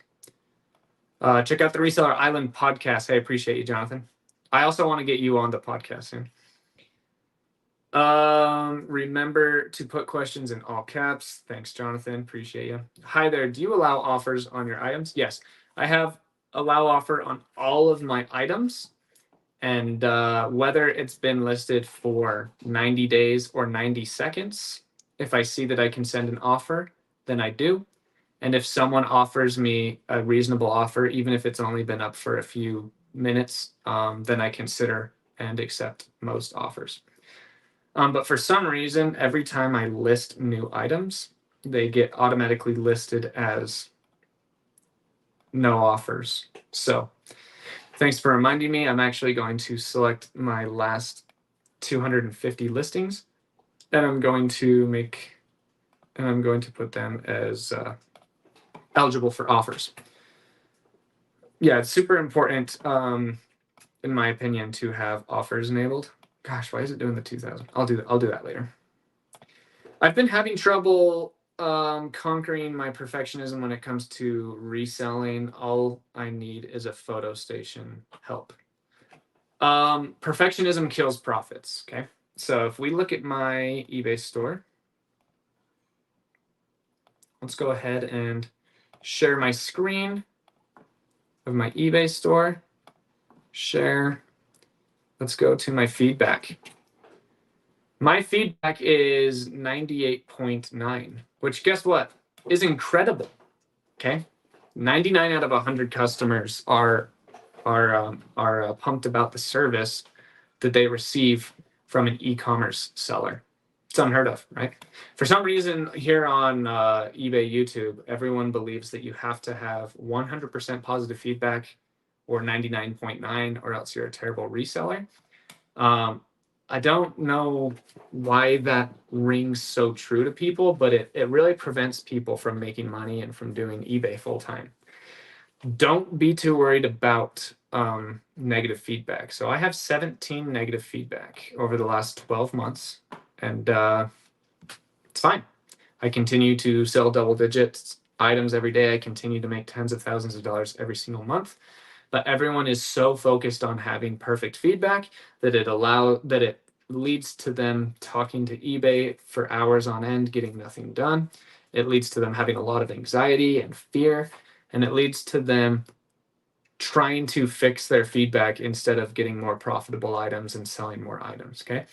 Check out the Reseller Island podcast. Hey, appreciate you, Jonathan. I also want to get you on the podcast soon. Remember to put questions in all caps. Thanks, Jonathan. Appreciate you. Hi there. Do you allow offers on your items? Yes, I have allow offer on all of my items. And whether it's been listed for 90 days or 90 seconds, if I see that I can send an offer, then I do. And if someone offers me a reasonable offer, even if it's only been up for a few minutes, then I consider and accept most offers. But for some reason, every time I list new items, they get automatically listed as no offers. So thanks for reminding me. I'm actually going to select my last 250 listings, and I'm going to put them as eligible for offers. Yeah, it's super important, in my opinion, to have offers enabled. Gosh, why is it doing the 2000? I'll do that later. I've been having trouble conquering my perfectionism when it comes to reselling. All I need is a photo station help. Perfectionism kills profits. Okay, so if we look at my eBay store, let's go ahead and share my screen of my eBay store. Share. Let's go to my feedback. My feedback is 98.9, which guess what? Is incredible. Okay, 99 out of 100 customers are pumped about the service that they receive from an e-commerce seller. It's unheard of, right? For some reason here on eBay YouTube, everyone believes that you have to have 100% positive feedback or 99.9 or else you're a terrible reseller. I don't know why that rings so true to people, but it really prevents people from making money and from doing eBay full time. Don't be too worried about negative feedback. So I have 17 negative feedback over the last 12 months, and it's fine. I continue to sell double digits items every day. I continue to make tens of thousands of dollars every single month. But everyone is so focused on having perfect feedback that it leads to them talking to eBay for hours on end, getting nothing done. It leads to them having a lot of anxiety and fear, and it leads to them trying to fix their feedback instead of getting more profitable items and selling more items. Okay,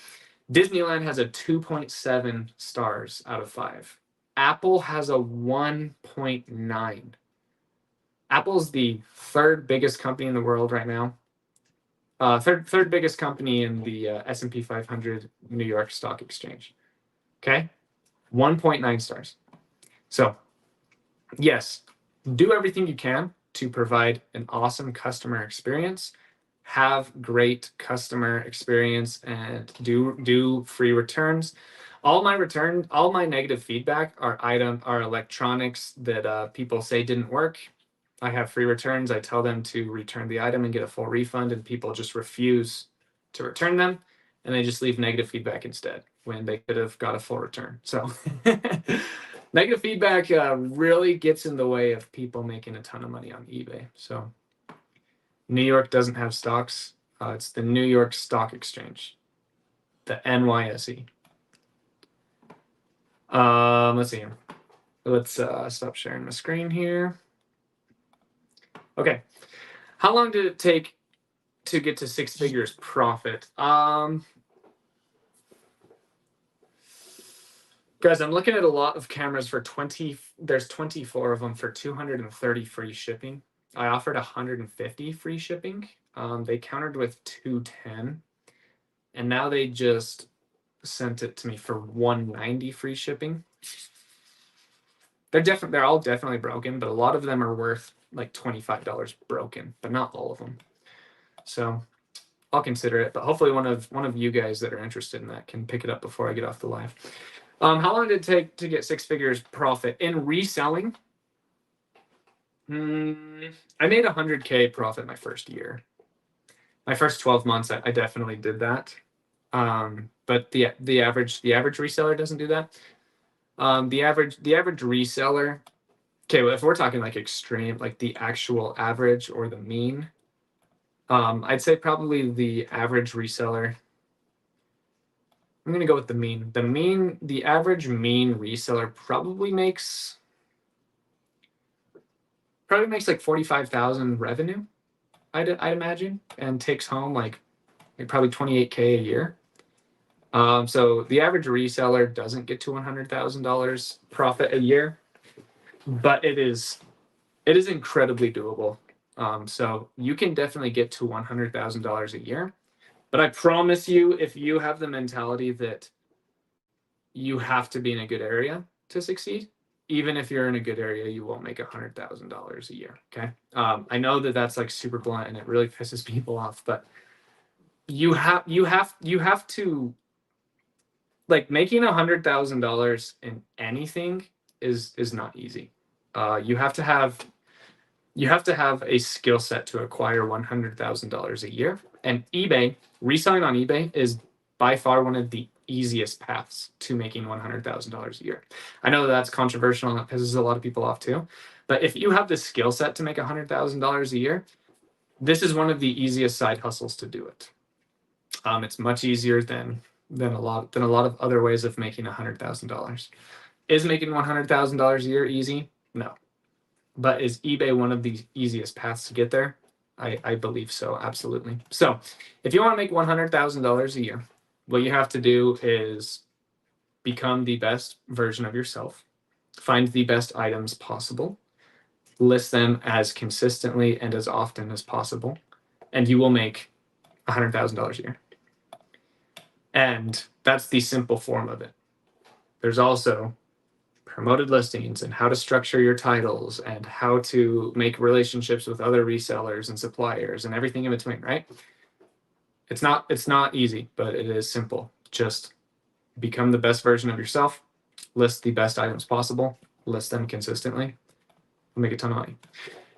Disneyland has a 2.7 stars out of 5. Apple has a 1.9. Apple's the third biggest company in the world right now. Third biggest company in the S&P 500 New York Stock Exchange. Okay, 1.9 stars. So yes, do everything you can to provide an awesome customer experience, have great customer experience, and do free returns. All my negative feedback are electronics that people say didn't work. I have free returns. I tell them to return the item and get a full refund, and people just refuse to return them, and they just leave negative feedback instead when they could have got a full return. So negative feedback really gets in the way of people making a ton of money on eBay. So New York doesn't have stocks. It's the New York Stock Exchange, the NYSE. Let's see. Let's stop sharing my screen here. Okay. How long did it take to get to 6 figures profit? Guys, I'm looking at a lot of cameras for 20. There's 24 of them for 230 free shipping. I offered 150 free shipping. They countered with 210, and now they just sent it to me for 190 free shipping. They're all definitely broken, but a lot of them are worth like $25 broken, but not all of them. So I'll consider it, but hopefully one of you guys that are interested in that can pick it up before I get off the live. How long did it take to get 6 figures profit in reselling? I made 100K profit my first year. My first 12 months, I definitely did that. But the average reseller doesn't do that. The average reseller. Okay, well, if we're talking like extreme, like the actual average or the mean, I'd say probably the average reseller. I'm gonna go with the mean. The average mean reseller probably makes like 45,000 revenue, I'd imagine, and takes home like probably 28K a year. So the average reseller doesn't get to $100,000 profit a year, but it is incredibly doable. So you can definitely get to $100,000 a year. But I promise you, if you have the mentality that you have to be in a good area to succeed, even if you're in a good area, you won't make $100,000 a year. Okay. I know that that's like super blunt and it really pisses people off, but you have to, like, making $100,000 in anything is not easy. You have to have a skill set to acquire $100,000 a year. And reselling on eBay is by far one of the easiest paths to making $100,000 a year. I know that's controversial and that pisses a lot of people off too. But if you have the skill set to make $100,000 a year, this is one of the easiest side hustles to do it. It's much easier than a lot of other ways of making $100,000. Is making $100,000 a year easy? No. But is eBay one of the easiest paths to get there? I believe so, absolutely. So if you want to make $100,000 a year, what you have to do is become the best version of yourself, find the best items possible, list them as consistently and as often as possible, and you will make $100,000 a year. And that's the simple form of it. There's also promoted listings and how to structure your titles and how to make relationships with other resellers and suppliers and everything in between, right? It's not easy, but it is simple. Just become the best version of yourself, list the best items possible, list them consistently, make a ton of money.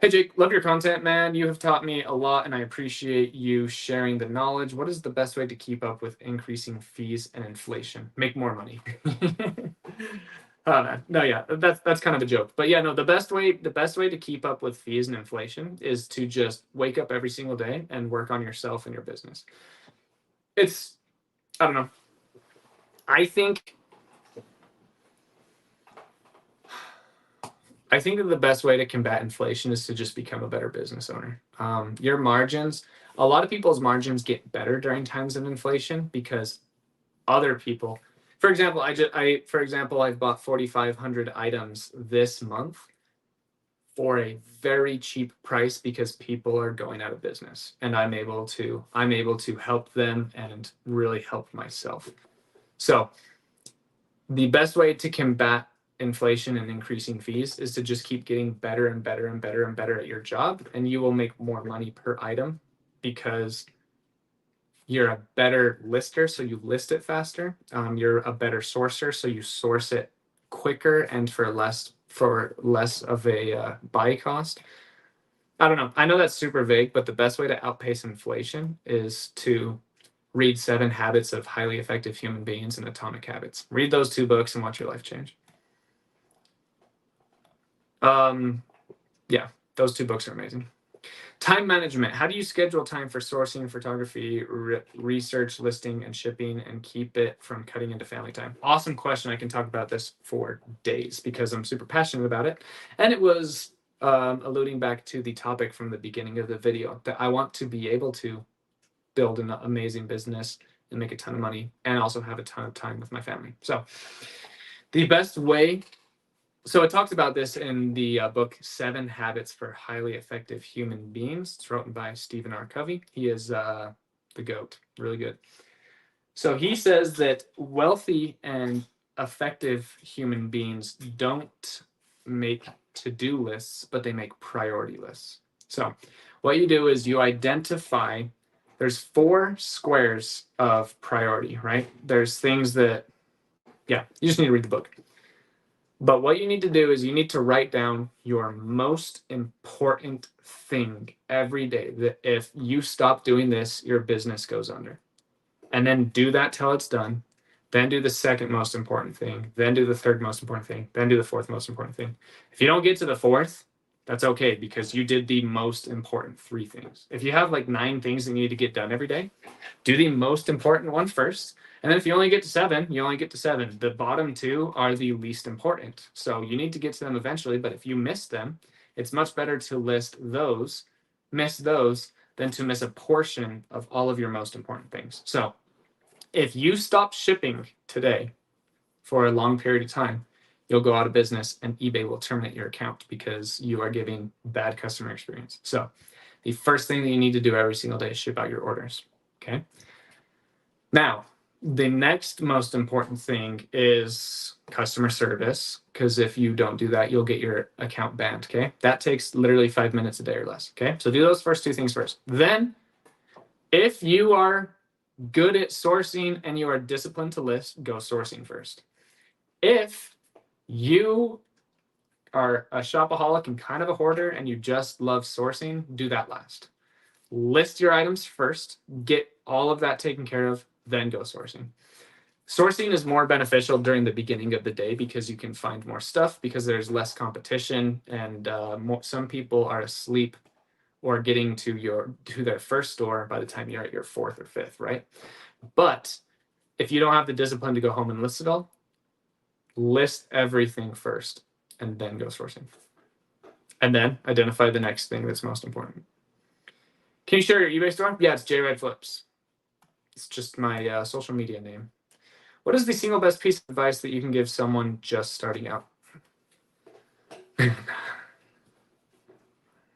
Hey, Jake, love your content, man. You have taught me a lot, and I appreciate you sharing the knowledge. What is the best way to keep up with increasing fees and inflation? Make more money. No, yeah, that's kind of a joke. But yeah, no, the best way to keep up with fees and inflation is to just wake up every single day and work on yourself and your business. I don't know. I think that the best way to combat inflation is to just become a better business owner. Your margins, a lot of people's margins get better during times of inflation because other people, for example, I've bought 4,500 items this month. for a very cheap price because people are going out of business, and I'm able to help them and really help myself. So the best way to combat inflation and increasing fees is to just keep getting better and better and better and better at your job, and you will make more money per item because you're a better lister, so you list it faster. You're a better sourcer, so you source it quicker and for less of a buy cost. I don't know. I know that's super vague, but the best way to outpace inflation is to read 7 Habits of Highly Effective Human Beings and Atomic Habits. Read those 2 books and watch your life change. Yeah, those 2 books are amazing. Time management. How do you schedule time for sourcing, photography, research, listing, and shipping, and keep it from cutting into family time? Awesome question. I can talk about this for days because I'm super passionate about it. And it was alluding back to the topic from the beginning of the video, that I want to be able to build an amazing business and make a ton of money and also have a ton of time with my family. So the best way, so it talks about this in the book 7 Habits for Highly Effective Human Beings. It's written by Stephen R. Covey. He is the GOAT, really good. So he says that wealthy and effective human beings don't make to-do lists, but they make priority lists. So what you do is you identify, there's 4 squares of priority, right? There's things that, yeah, you just need to read the book. But what you need to do is you need to write down your most important thing every day, that if you stop doing this, your business goes under. And then do that till it's done. Then do the second most important thing. Then do the third most important thing. Then do the fourth most important thing. If you don't get to the fourth, that's okay, because you did the most important 3 things. If you have like 9 things that you need to get done every day, do the most important one first. And then if you only get to 7, you only get to 7. The bottom 2 are the least important. So you need to get to them eventually, but if you miss them, it's much better to miss those, than to miss a portion of all of your most important things. So if you stop shipping today for a long period of time, you'll go out of business and eBay will terminate your account because you are giving bad customer experience. So the first thing that you need to do every single day is ship out your orders. Okay. Now, the next most important thing is customer service, because if you don't do that, you'll get your account banned. Okay. That takes literally 5 minutes a day or less. Okay. So do those first 2 things first. Then, if you are good at sourcing and you are disciplined to list, go sourcing first. If you are a shopaholic and kind of a hoarder and you just love sourcing, do that last. List your items first, get all of that taken care of, then go sourcing. Sourcing is more beneficial during the beginning of the day because you can find more stuff, because there's less competition, and some people are asleep or getting to their first store by the time you're at your 4th or 5th, right? But if you don't have the discipline to go home and list it all, list everything first and then go sourcing. And then identify the next thing that's most important. Can you share your eBay store? Yeah, it's JRedFlips. It's just my social media name. What is the single best piece of advice that you can give someone just starting out?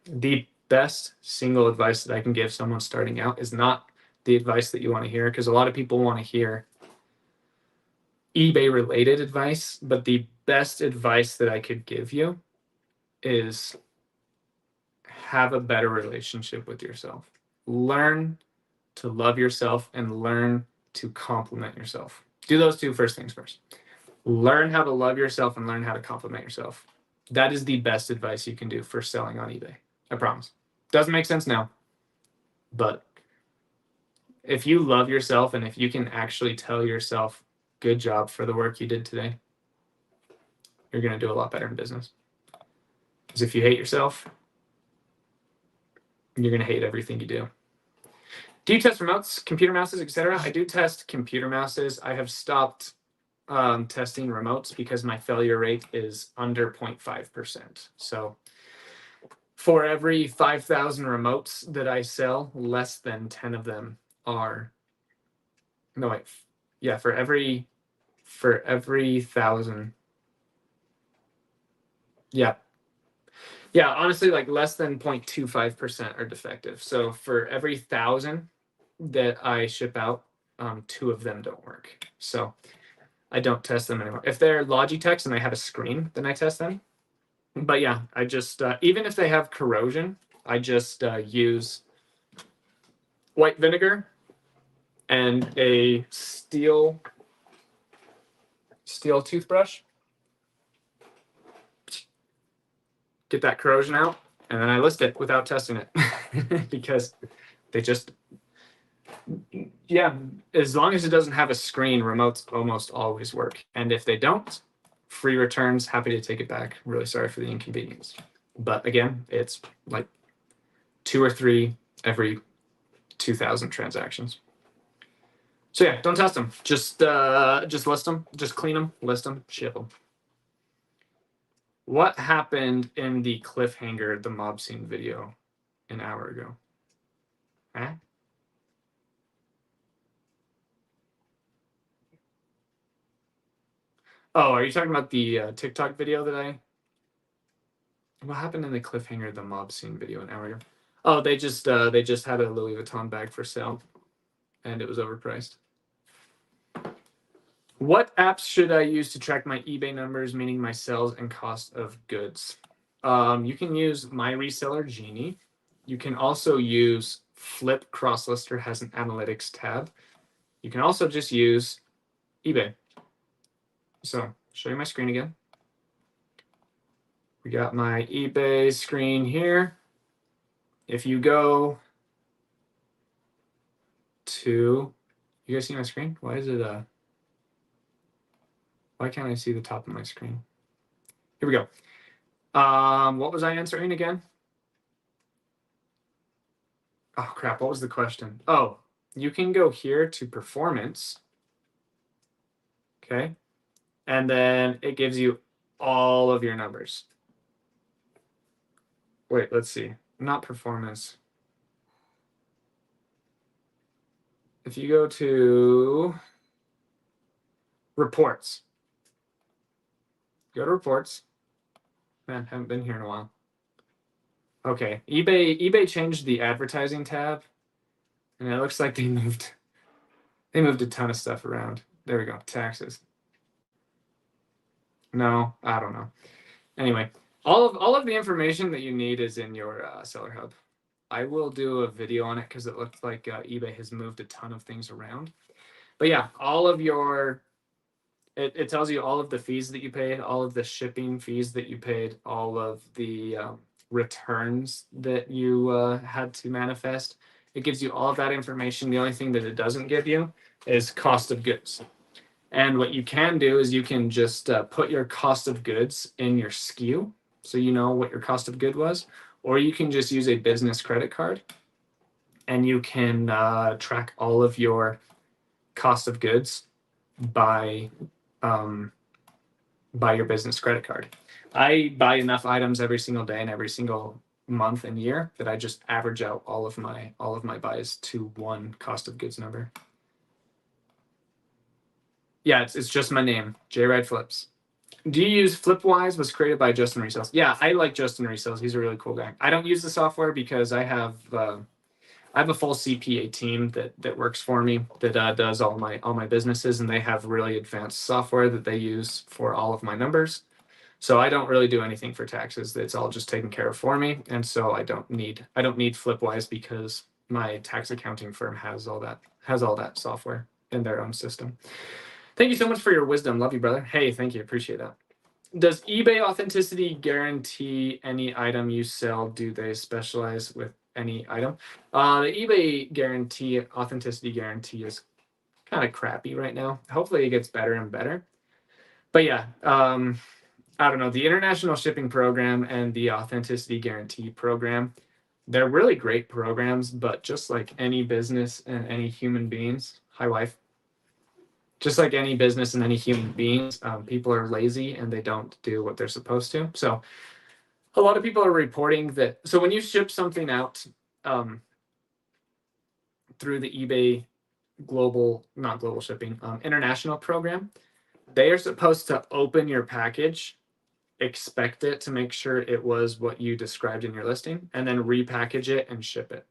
The best single advice that I can give someone starting out is not the advice that you want to hear, because a lot of people want to hear eBay related advice, but the best advice that I could give you is have a better relationship with yourself. Learn to love yourself and learn to compliment yourself. Do those 2 first things first. Learn how to love yourself and learn how to compliment yourself. That is the best advice you can do for selling on eBay. I promise. Doesn't make sense now, but if you love yourself and if you can actually tell yourself, good job for the work you did today, you're going to do a lot better in business. Because if you hate yourself, you're going to hate everything you do. Do you test remotes, computer mouses, etc.? I do test computer mouses. I have stopped testing remotes because my failure rate is under 0.5%. So for every 5,000 remotes that I sell, less than 10 of them are, no wait, yeah, for every 1,000, yeah, Yeah, honestly, like less than 0.25% are defective. So for every 1,000 that I ship out, 2 of them don't work. So I don't test them anymore. If they're Logitechs and I have a screen, then I test them. But yeah, I just even if they have corrosion, I just use white vinegar and a steel toothbrush. Get that corrosion out, and then I list it without testing it because they just, yeah, as long as it doesn't have a screen, remotes almost always work. And if they don't, free returns, happy to take it back. Really sorry for the inconvenience. But again, it's like 2 or 3 every 2,000 transactions. So yeah, don't test them. Just list them, just clean them, list them, ship them. What happened in the cliffhanger, the mob scene video an hour ago? Huh? Oh, are you talking about the TikTok video that I? What happened in the cliffhanger, the mob scene video an hour ago? Oh, they just had a Louis Vuitton bag for sale, and it was overpriced. What apps should I use to track my eBay numbers, meaning my sales and cost of goods? You can use My Reseller, Genie. You can also use Flip Crosslister, has an analytics tab. You can also just use eBay. So show you my screen again. We got my eBay screen here. If you go to, you guys see my screen? Why is it why can't I see the top of my screen? Here we go. What was I answering again? Oh crap, what was the question? Oh, you can go here to performance. Okay. And then it gives you all of your numbers. Wait, let's see. Not performance. If you go to reports, go to reports. Man, haven't been here in a while. Okay, eBay changed the advertising tab, and it looks like they moved a ton of stuff around. There we go, taxes. No, I don't know. Anyway, all of the information that you need is in your Seller Hub. I will do a video on it because it looks like eBay has moved a ton of things around. But yeah, all of your, it tells you all of the fees that you paid, all of the shipping fees that you paid, all of the returns that you had to manifest. It gives you all of that information. The only thing that it doesn't give you is cost of goods. And what you can do is you can just put your cost of goods in your SKU, so you know what your cost of good was, or you can just use a business credit card, and you can track all of your cost of goods by your business credit card. I buy enough items every single day and every single month and year that I just average out all of my buys to one cost of goods number. Yeah, it's just my name, J Ride Flips. Do you use Flipwise? Was created by Justin Resells. Yeah, I like Justin Resells. He's a really cool guy. I don't use the software because I have a full CPA team that works for me that does all my businesses, and they have really advanced software that they use for all of my numbers. So I don't really do anything for taxes. It's all just taken care of for me, and so I don't need Flipwise because my tax accounting firm has all that software in their own system. Thank you so much for your wisdom. Love you, brother. Hey, thank you. Appreciate that. Does eBay authenticity guarantee any item you sell? Do they specialize with any item? The eBay authenticity guarantee is kind of crappy right now. Hopefully it gets better and better. But yeah, I don't know. The international shipping program and the authenticity guarantee program, they're really great programs, but just like any business and any human beings, hi wife, just like any business and any human beings, people are lazy and they don't do what they're supposed to. So a lot of people are reporting that. So when you ship something out through the eBay not global shipping, international program, they are supposed to open your package expect it to make sure it was what you described in your listing, and then repackage it and ship it.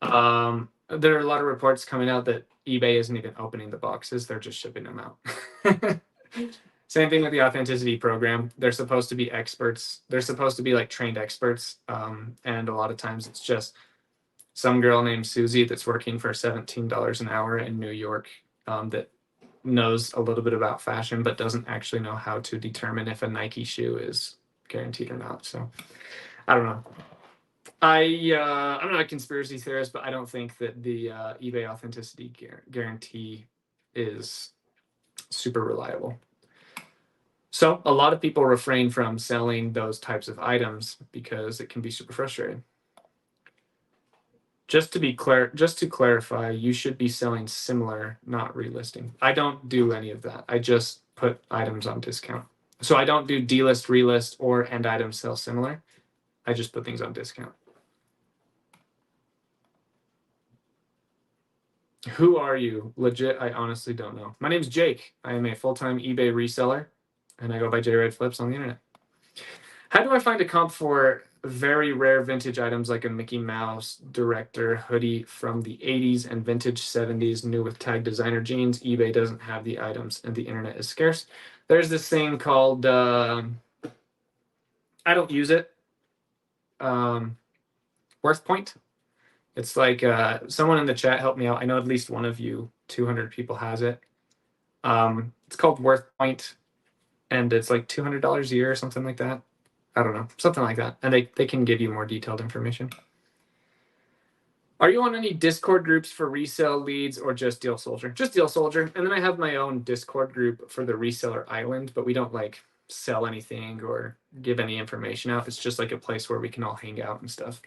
There are a lot of reports coming out that eBay isn't even opening the boxes, they're just shipping them out. Same thing with the authenticity program. They're supposed to be experts. They're supposed to be like trained experts. And a lot of times it's just some girl named Susie that's working for $17 an hour in New York that knows a little bit about fashion, but doesn't actually know how to determine if a Nike shoe is guaranteed or not. So I don't know. I'm not a conspiracy theorist, but I don't think that the eBay authenticity guarantee is super reliable. So a lot of people refrain from selling those types of items because it can be super frustrating. Just to be clear, just to clarify, you should be selling similar, not relisting. I don't do any of that. I just put items on discount. So I don't do delist, relist, or end items sell similar. I just put things on discount. Who are you? Legit, I honestly don't know. My name's Jake. I am a full-time eBay reseller, and I go by JRedFlips on the internet. How do I find a comp for very rare vintage items like a Mickey Mouse director hoodie from the 80s and vintage 70s, new with tag designer jeans? eBay doesn't have the items, and the internet is scarce. There's this thing called, I don't use it, Worth Point. It's like someone in the chat helped me out. I know at least one of you, 200 people, has it. It's called Worth Point, and it's like $200 a year or something like that. I don't know, something like that. And they can give you more detailed information. Are you on any Discord groups for resale leads or just Deal Soldier? Just Deal Soldier. And then I have my own Discord group for the Reseller Island, but we don't like sell anything or give any information out. It's just like a place where we can all hang out and stuff.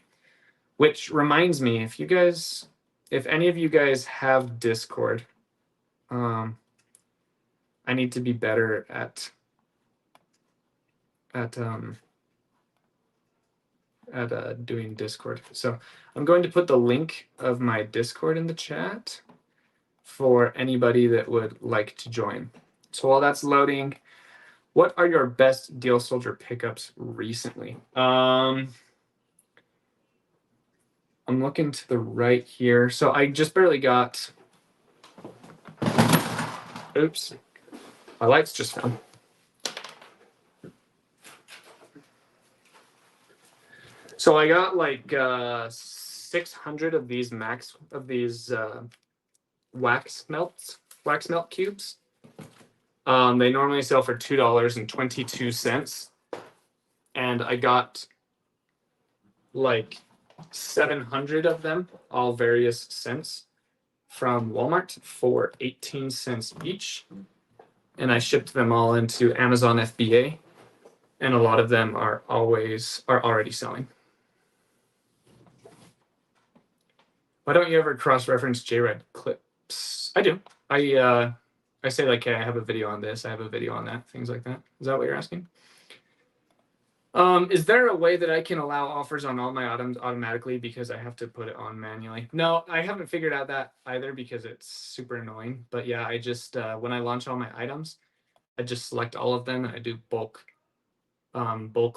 Which reminds me, if any of you guys have Discord, I need to be better at doing Discord. So I'm going to put the link of my Discord in the chat for anybody that would like to join. So while that's loading, what are your best Deal Soldier pickups recently? I'm looking to the right here. So I just barely got, oops, my lights just fell. So I got like 600 of these wax melt cubes. They normally sell for $2.22, and I got like 700 of them, all various scents, from Walmart for 18 cents each, and I shipped them all into Amazon FBA, and a lot of them are already selling. Why don't you ever cross-reference JRed clips? I do. I say like, hey, I have a video on this, I have a video on that, things like that. Is that what you're asking? Is there a way that I can allow offers on all my items automatically because I have to put it on manually? No, I haven't figured out that either because it's super annoying. But yeah, I just, when I launch all my items, I just select all of them and I do bulk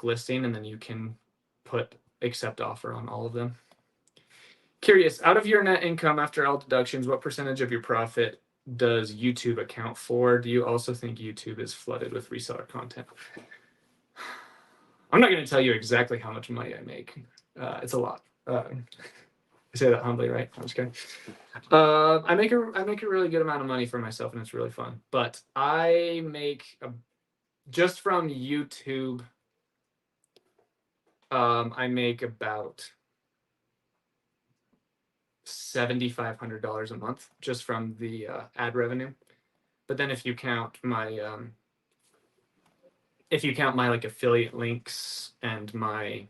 listing, and then you can put accept offer on all of them. Curious, out of your net income after all deductions, what percentage of your profit does YouTube account for? Do you also think YouTube is flooded with reseller content? I'm not going to tell you exactly how much money I make. It's a lot. I say that humbly, right? I'm just kidding. I make a really good amount of money for myself, and it's really fun. But I make just from YouTube. I make about $7,500 a month just from the ad revenue. But then if you count my like affiliate links and my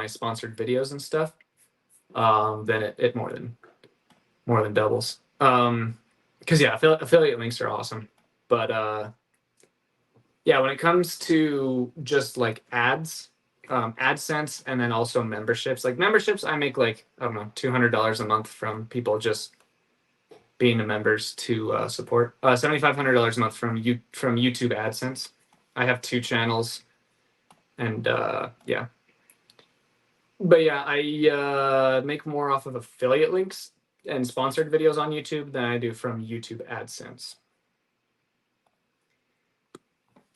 sponsored videos and stuff, then it more than doubles. Because yeah, affiliate links are awesome. But yeah, when it comes to just like ads, AdSense, and then also memberships. Like memberships, I make like, I don't know, $200 a month from people just being the members to support. $7,500 a month from YouTube AdSense. I have 2 channels, and yeah. But yeah, I make more off of affiliate links and sponsored videos on YouTube than I do from YouTube AdSense.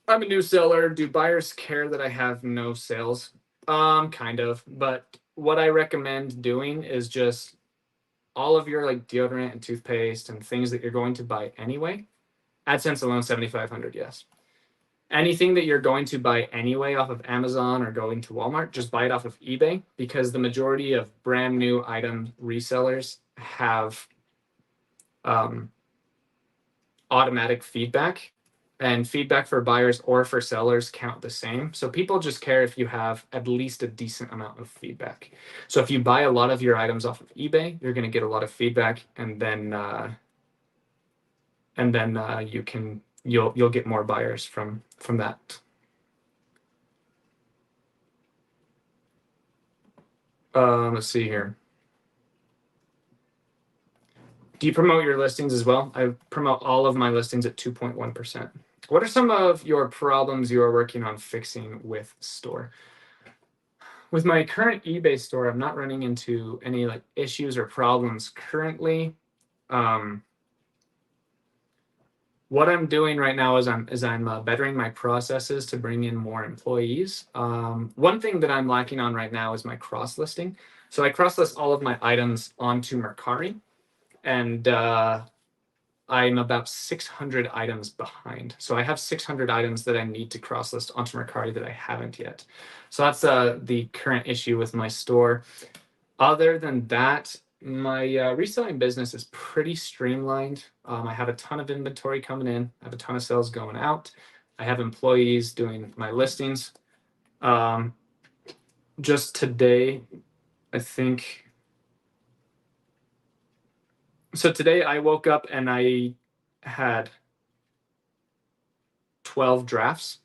I'm a new seller. Do buyers care that I have no sales? Kind of. But what I recommend doing is just all of your like deodorant and toothpaste and things that you're going to buy anyway. AdSense alone, 7,500, yes. Anything that you're going to buy anyway off of Amazon or going to Walmart, just buy it off of eBay, because the majority of brand new item resellers have automatic feedback, and feedback for buyers or for sellers count the same. So people just care if you have at least a decent amount of feedback. So if you buy a lot of your items off of eBay, you're going to get a lot of feedback, and then you'll get more buyers from that. Let's see here. Do you promote your listings as well? I promote all of my listings at 2.1%. What are some of your problems you are working on fixing with store? With my current eBay store, I'm not running into any like issues or problems currently. What I'm doing right now is I'm bettering my processes to bring in more employees. One thing that I'm lacking on right now is my cross listing. So I cross list all of my items onto Mercari, and I'm about 600 items behind. So I have 600 items that I need to cross list onto Mercari that I haven't yet. So that's the current issue with my store. Other than that, my reselling business is pretty streamlined. I have a ton of inventory coming in. I have a ton of sales going out. I have employees doing my listings. Just today, I think. So today I woke up and I had 12 drafts,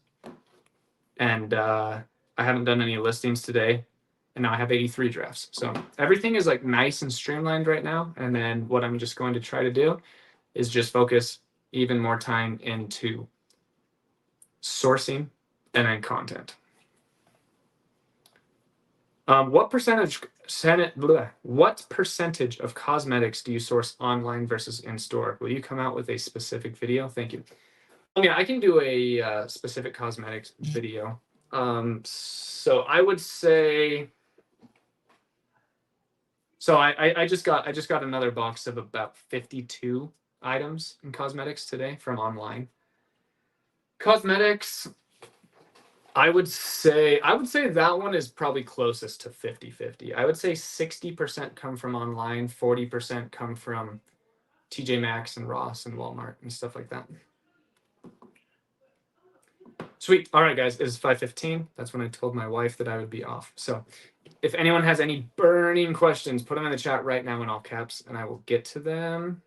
and I haven't done any listings today, and now I have 83 drafts. So everything is like nice and streamlined right now. And then what I'm just going to try to do is just focus even more time into sourcing and then content. What percentage of cosmetics do you source online versus in store? Will you come out with a specific video? Thank you. Yeah, I can do a specific cosmetics video. So I would say, so I just got another box of about 52 items in cosmetics today from online. Cosmetics, I would say that one is probably closest to 50-50. I would say 60% come from online, 40% come from TJ Maxx and Ross and Walmart and stuff like that. Sweet. All right, guys, it is 5:15. That's when I told my wife that I would be off. So if anyone has any burning questions, put them in the chat right now in all caps, and I will get to them.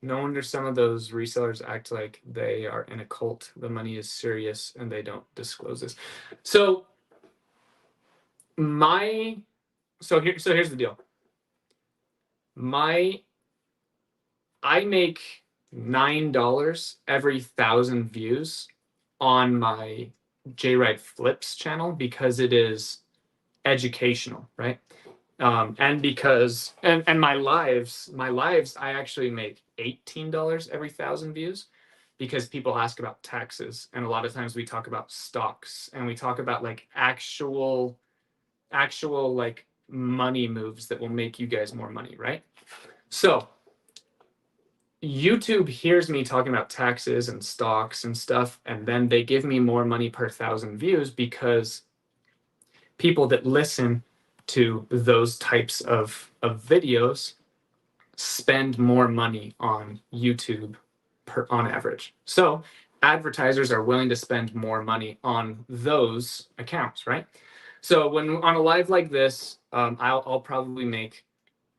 No wonder some of those resellers act like they are in a cult. The money is serious and they don't disclose this. So here's the deal. I make $9 every 1,000 views on my JRide Flips channel because it is educational, right? And because and my lives, I actually make $18 every 1,000 views, because people ask about taxes, and a lot of times we talk about stocks, and we talk about like actual like money moves that will make you guys more money, right? So YouTube hears me talking about taxes and stocks and stuff, and then they give me more money per 1,000 views, because people that listen to those types of videos spend more money on YouTube on average. So advertisers are willing to spend more money on those accounts, right? So when on a live like this, I'll probably make,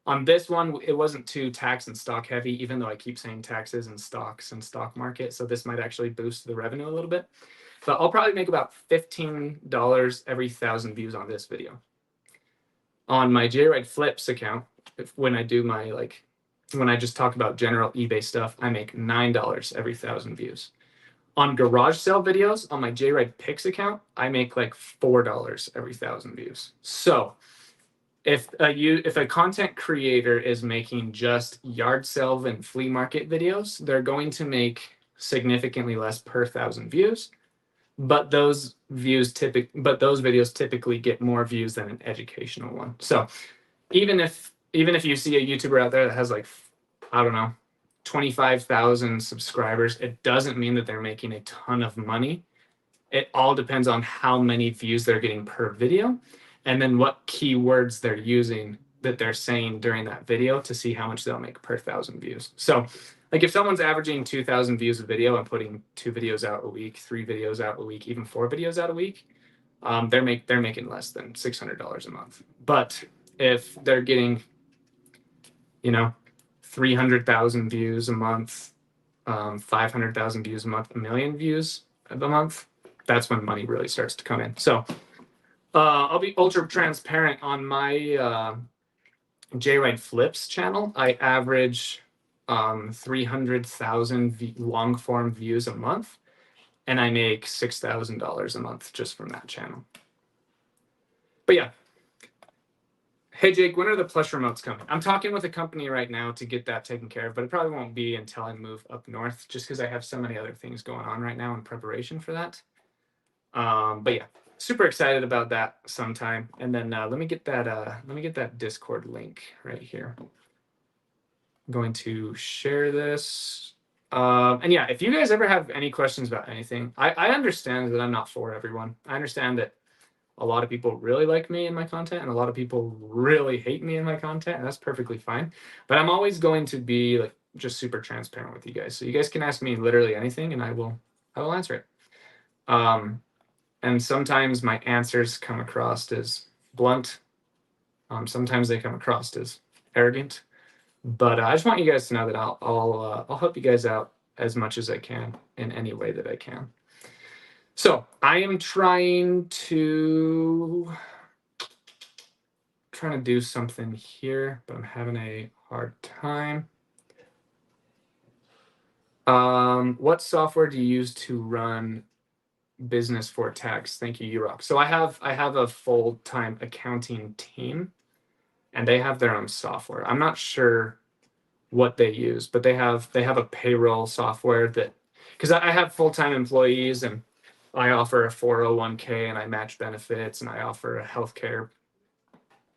on this one, it wasn't too tax and stock heavy, even though I keep saying taxes and stocks and stock market. So this might actually boost the revenue a little bit. But I'll probably make about $15 every 1,000 views on this video. On my JRide Flips account, when I do my when I just talk about general eBay stuff, I make $9 every 1,000 views. On garage sale videos on my JRide Picks account, I make like $4 every 1,000 views. So if a content creator is making just yard sale and flea market videos, they're going to make significantly less per 1,000 views. But those videos typically get more views than an educational one. So even if you see a YouTuber out there that has like, I don't know, 25,000 subscribers, it doesn't mean that they're making a ton of money. It all depends on how many views they're getting per video, and then what keywords they're using that they're saying during that video to see how much they'll make per 1,000 views. So like if someone's averaging 2,000 views a video and putting 2 videos out a week, 3 videos out a week, even 4 videos out a week, they're making less than $600 a month. But if they're getting, 300,000 views a month, 500,000 views a month, 1 million views a month, that's when money really starts to come in. So I'll be ultra transparent on my JRide Flips channel. I average 300,000 long form views a month, and I make $6,000 a month just from that channel. But yeah. Hey Jake, when are the plush remotes coming? I'm talking with a company right now to get that taken care of, but it probably won't be until I move up north, just because I have so many other things going on right now in preparation for that. But yeah, super excited about that sometime. And then let me get that Discord link right here. I'm going to share this. And yeah, if you guys ever have any questions about anything, I understand that I'm not for everyone. I understand that a lot of people really like me and my content, and a lot of people really hate me and my content, and that's perfectly fine. But I'm always going to be like just super transparent with you guys. So you guys can ask me literally anything, and I will answer it. And sometimes my answers come across as blunt. Sometimes they come across as arrogant. But I just want you guys to know that I'll help you guys out as much as I can in any way that I can. So I am trying to do something here, but I'm having a hard time. What software do you use to run business for tax? Thank you, you rock. So I have a full-time accounting team, and they have their own software. I'm not sure what they use, but they have a payroll software that, because I have full-time employees, and I offer a 401k, and I match benefits, and I offer a healthcare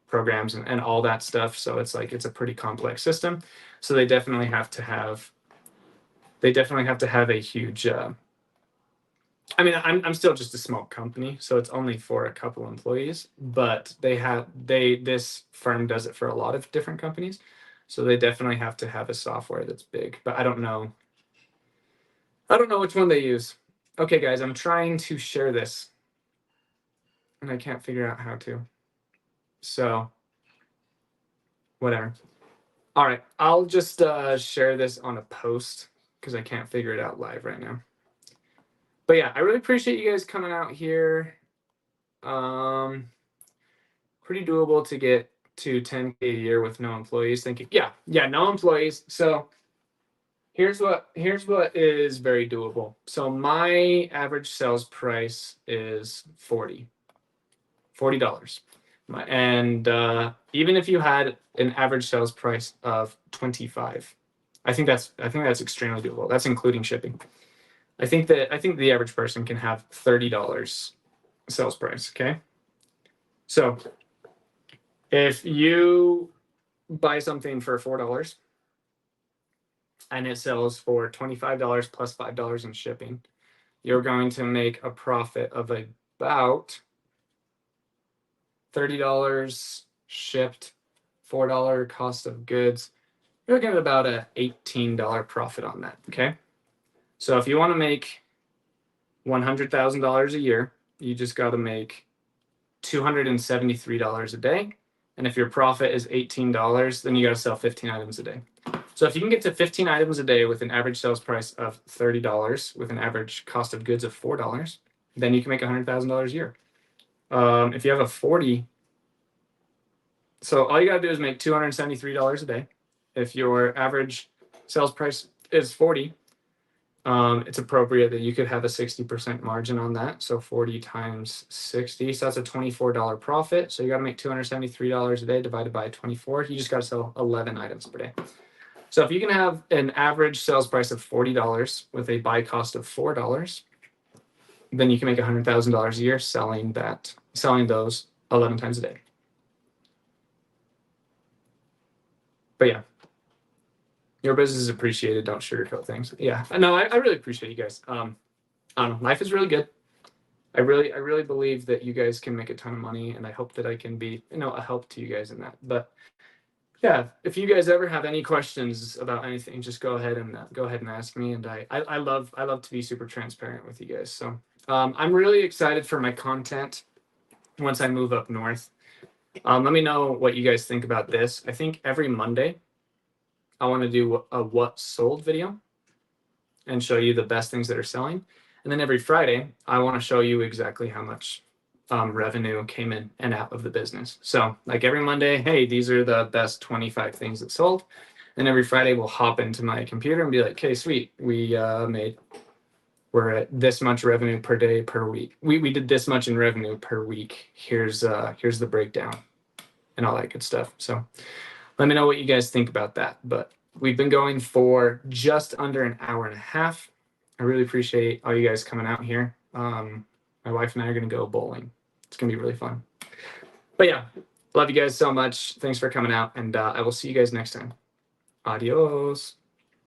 programs and all that stuff. So it's a pretty complex system. So they definitely have to have a huge. I mean, I'm still just a small company, so it's only for a couple employees. But this firm does it for a lot of different companies, so they definitely have to have a software that's big. But I don't know which one they use. Okay, guys, I'm trying to share this, and I can't figure out how to. So, whatever. All right, I'll just share this on a post because I can't figure it out live right now. But yeah, I really appreciate you guys coming out here. Pretty doable to get to 10K a year with no employees. Thank you. Yeah, no employees. So here's what is very doable. So my average sales price is $40. And even if you had an average sales price of 25, I think that's extremely doable. That's including shipping. I think the average person can have $30 sales price. Okay, so if you buy something for $4 and it sells for $25 plus $5 in shipping, you're going to make a profit of about $30 shipped, $4 cost of goods. You're looking at about a $18 profit on that. Okay, so if you want to make $100,000 a year, you just got to make $273 a day. And if your profit is $18, then you got to sell 15 items a day. So if you can get to 15 items a day with an average sales price of $30, with an average cost of goods of $4, then you can make $100,000 a year. If you have a 40 So all you got to do is make $273 a day. If your average sales price is 40, it's appropriate that you could have a 60% margin on that. So 40 times 60, so that's a $24 profit. So you got to make $273 a day divided by 24. You just got to sell 11 items per day. So if you can have an average sales price of $40 with a buy cost of $4, then you can make $100,000 a year selling those 11 times a day. But yeah, your business is appreciated. Don't sugarcoat things. Yeah, no, I really appreciate you guys. I don't know. Life is really good. I really believe that you guys can make a ton of money, and I hope that I can be, a help to you guys in that. But yeah, if you guys ever have any questions about anything, just go ahead and ask me. And I love to be super transparent with you guys. So I'm really excited for my content once I move up north. Let me know what you guys think about this. I think every Monday I want to do a what sold video and show you the best things that are selling. And then every Friday, I want to show you exactly how much revenue came in and out of the business. So like every Monday, hey, these are the best 25 things that sold. And every Friday, we'll hop into my computer and be like, okay, sweet, we're at this much revenue per day per week. We did this much in revenue per week. Here's the breakdown and all that good stuff. So let me know what you guys think about that. But we've been going for just under an hour and a half. I really appreciate all you guys coming out here. My wife and I are going to go bowling. It's going to be really fun. But yeah, love you guys so much. Thanks for coming out, and I will see you guys next time. Adios.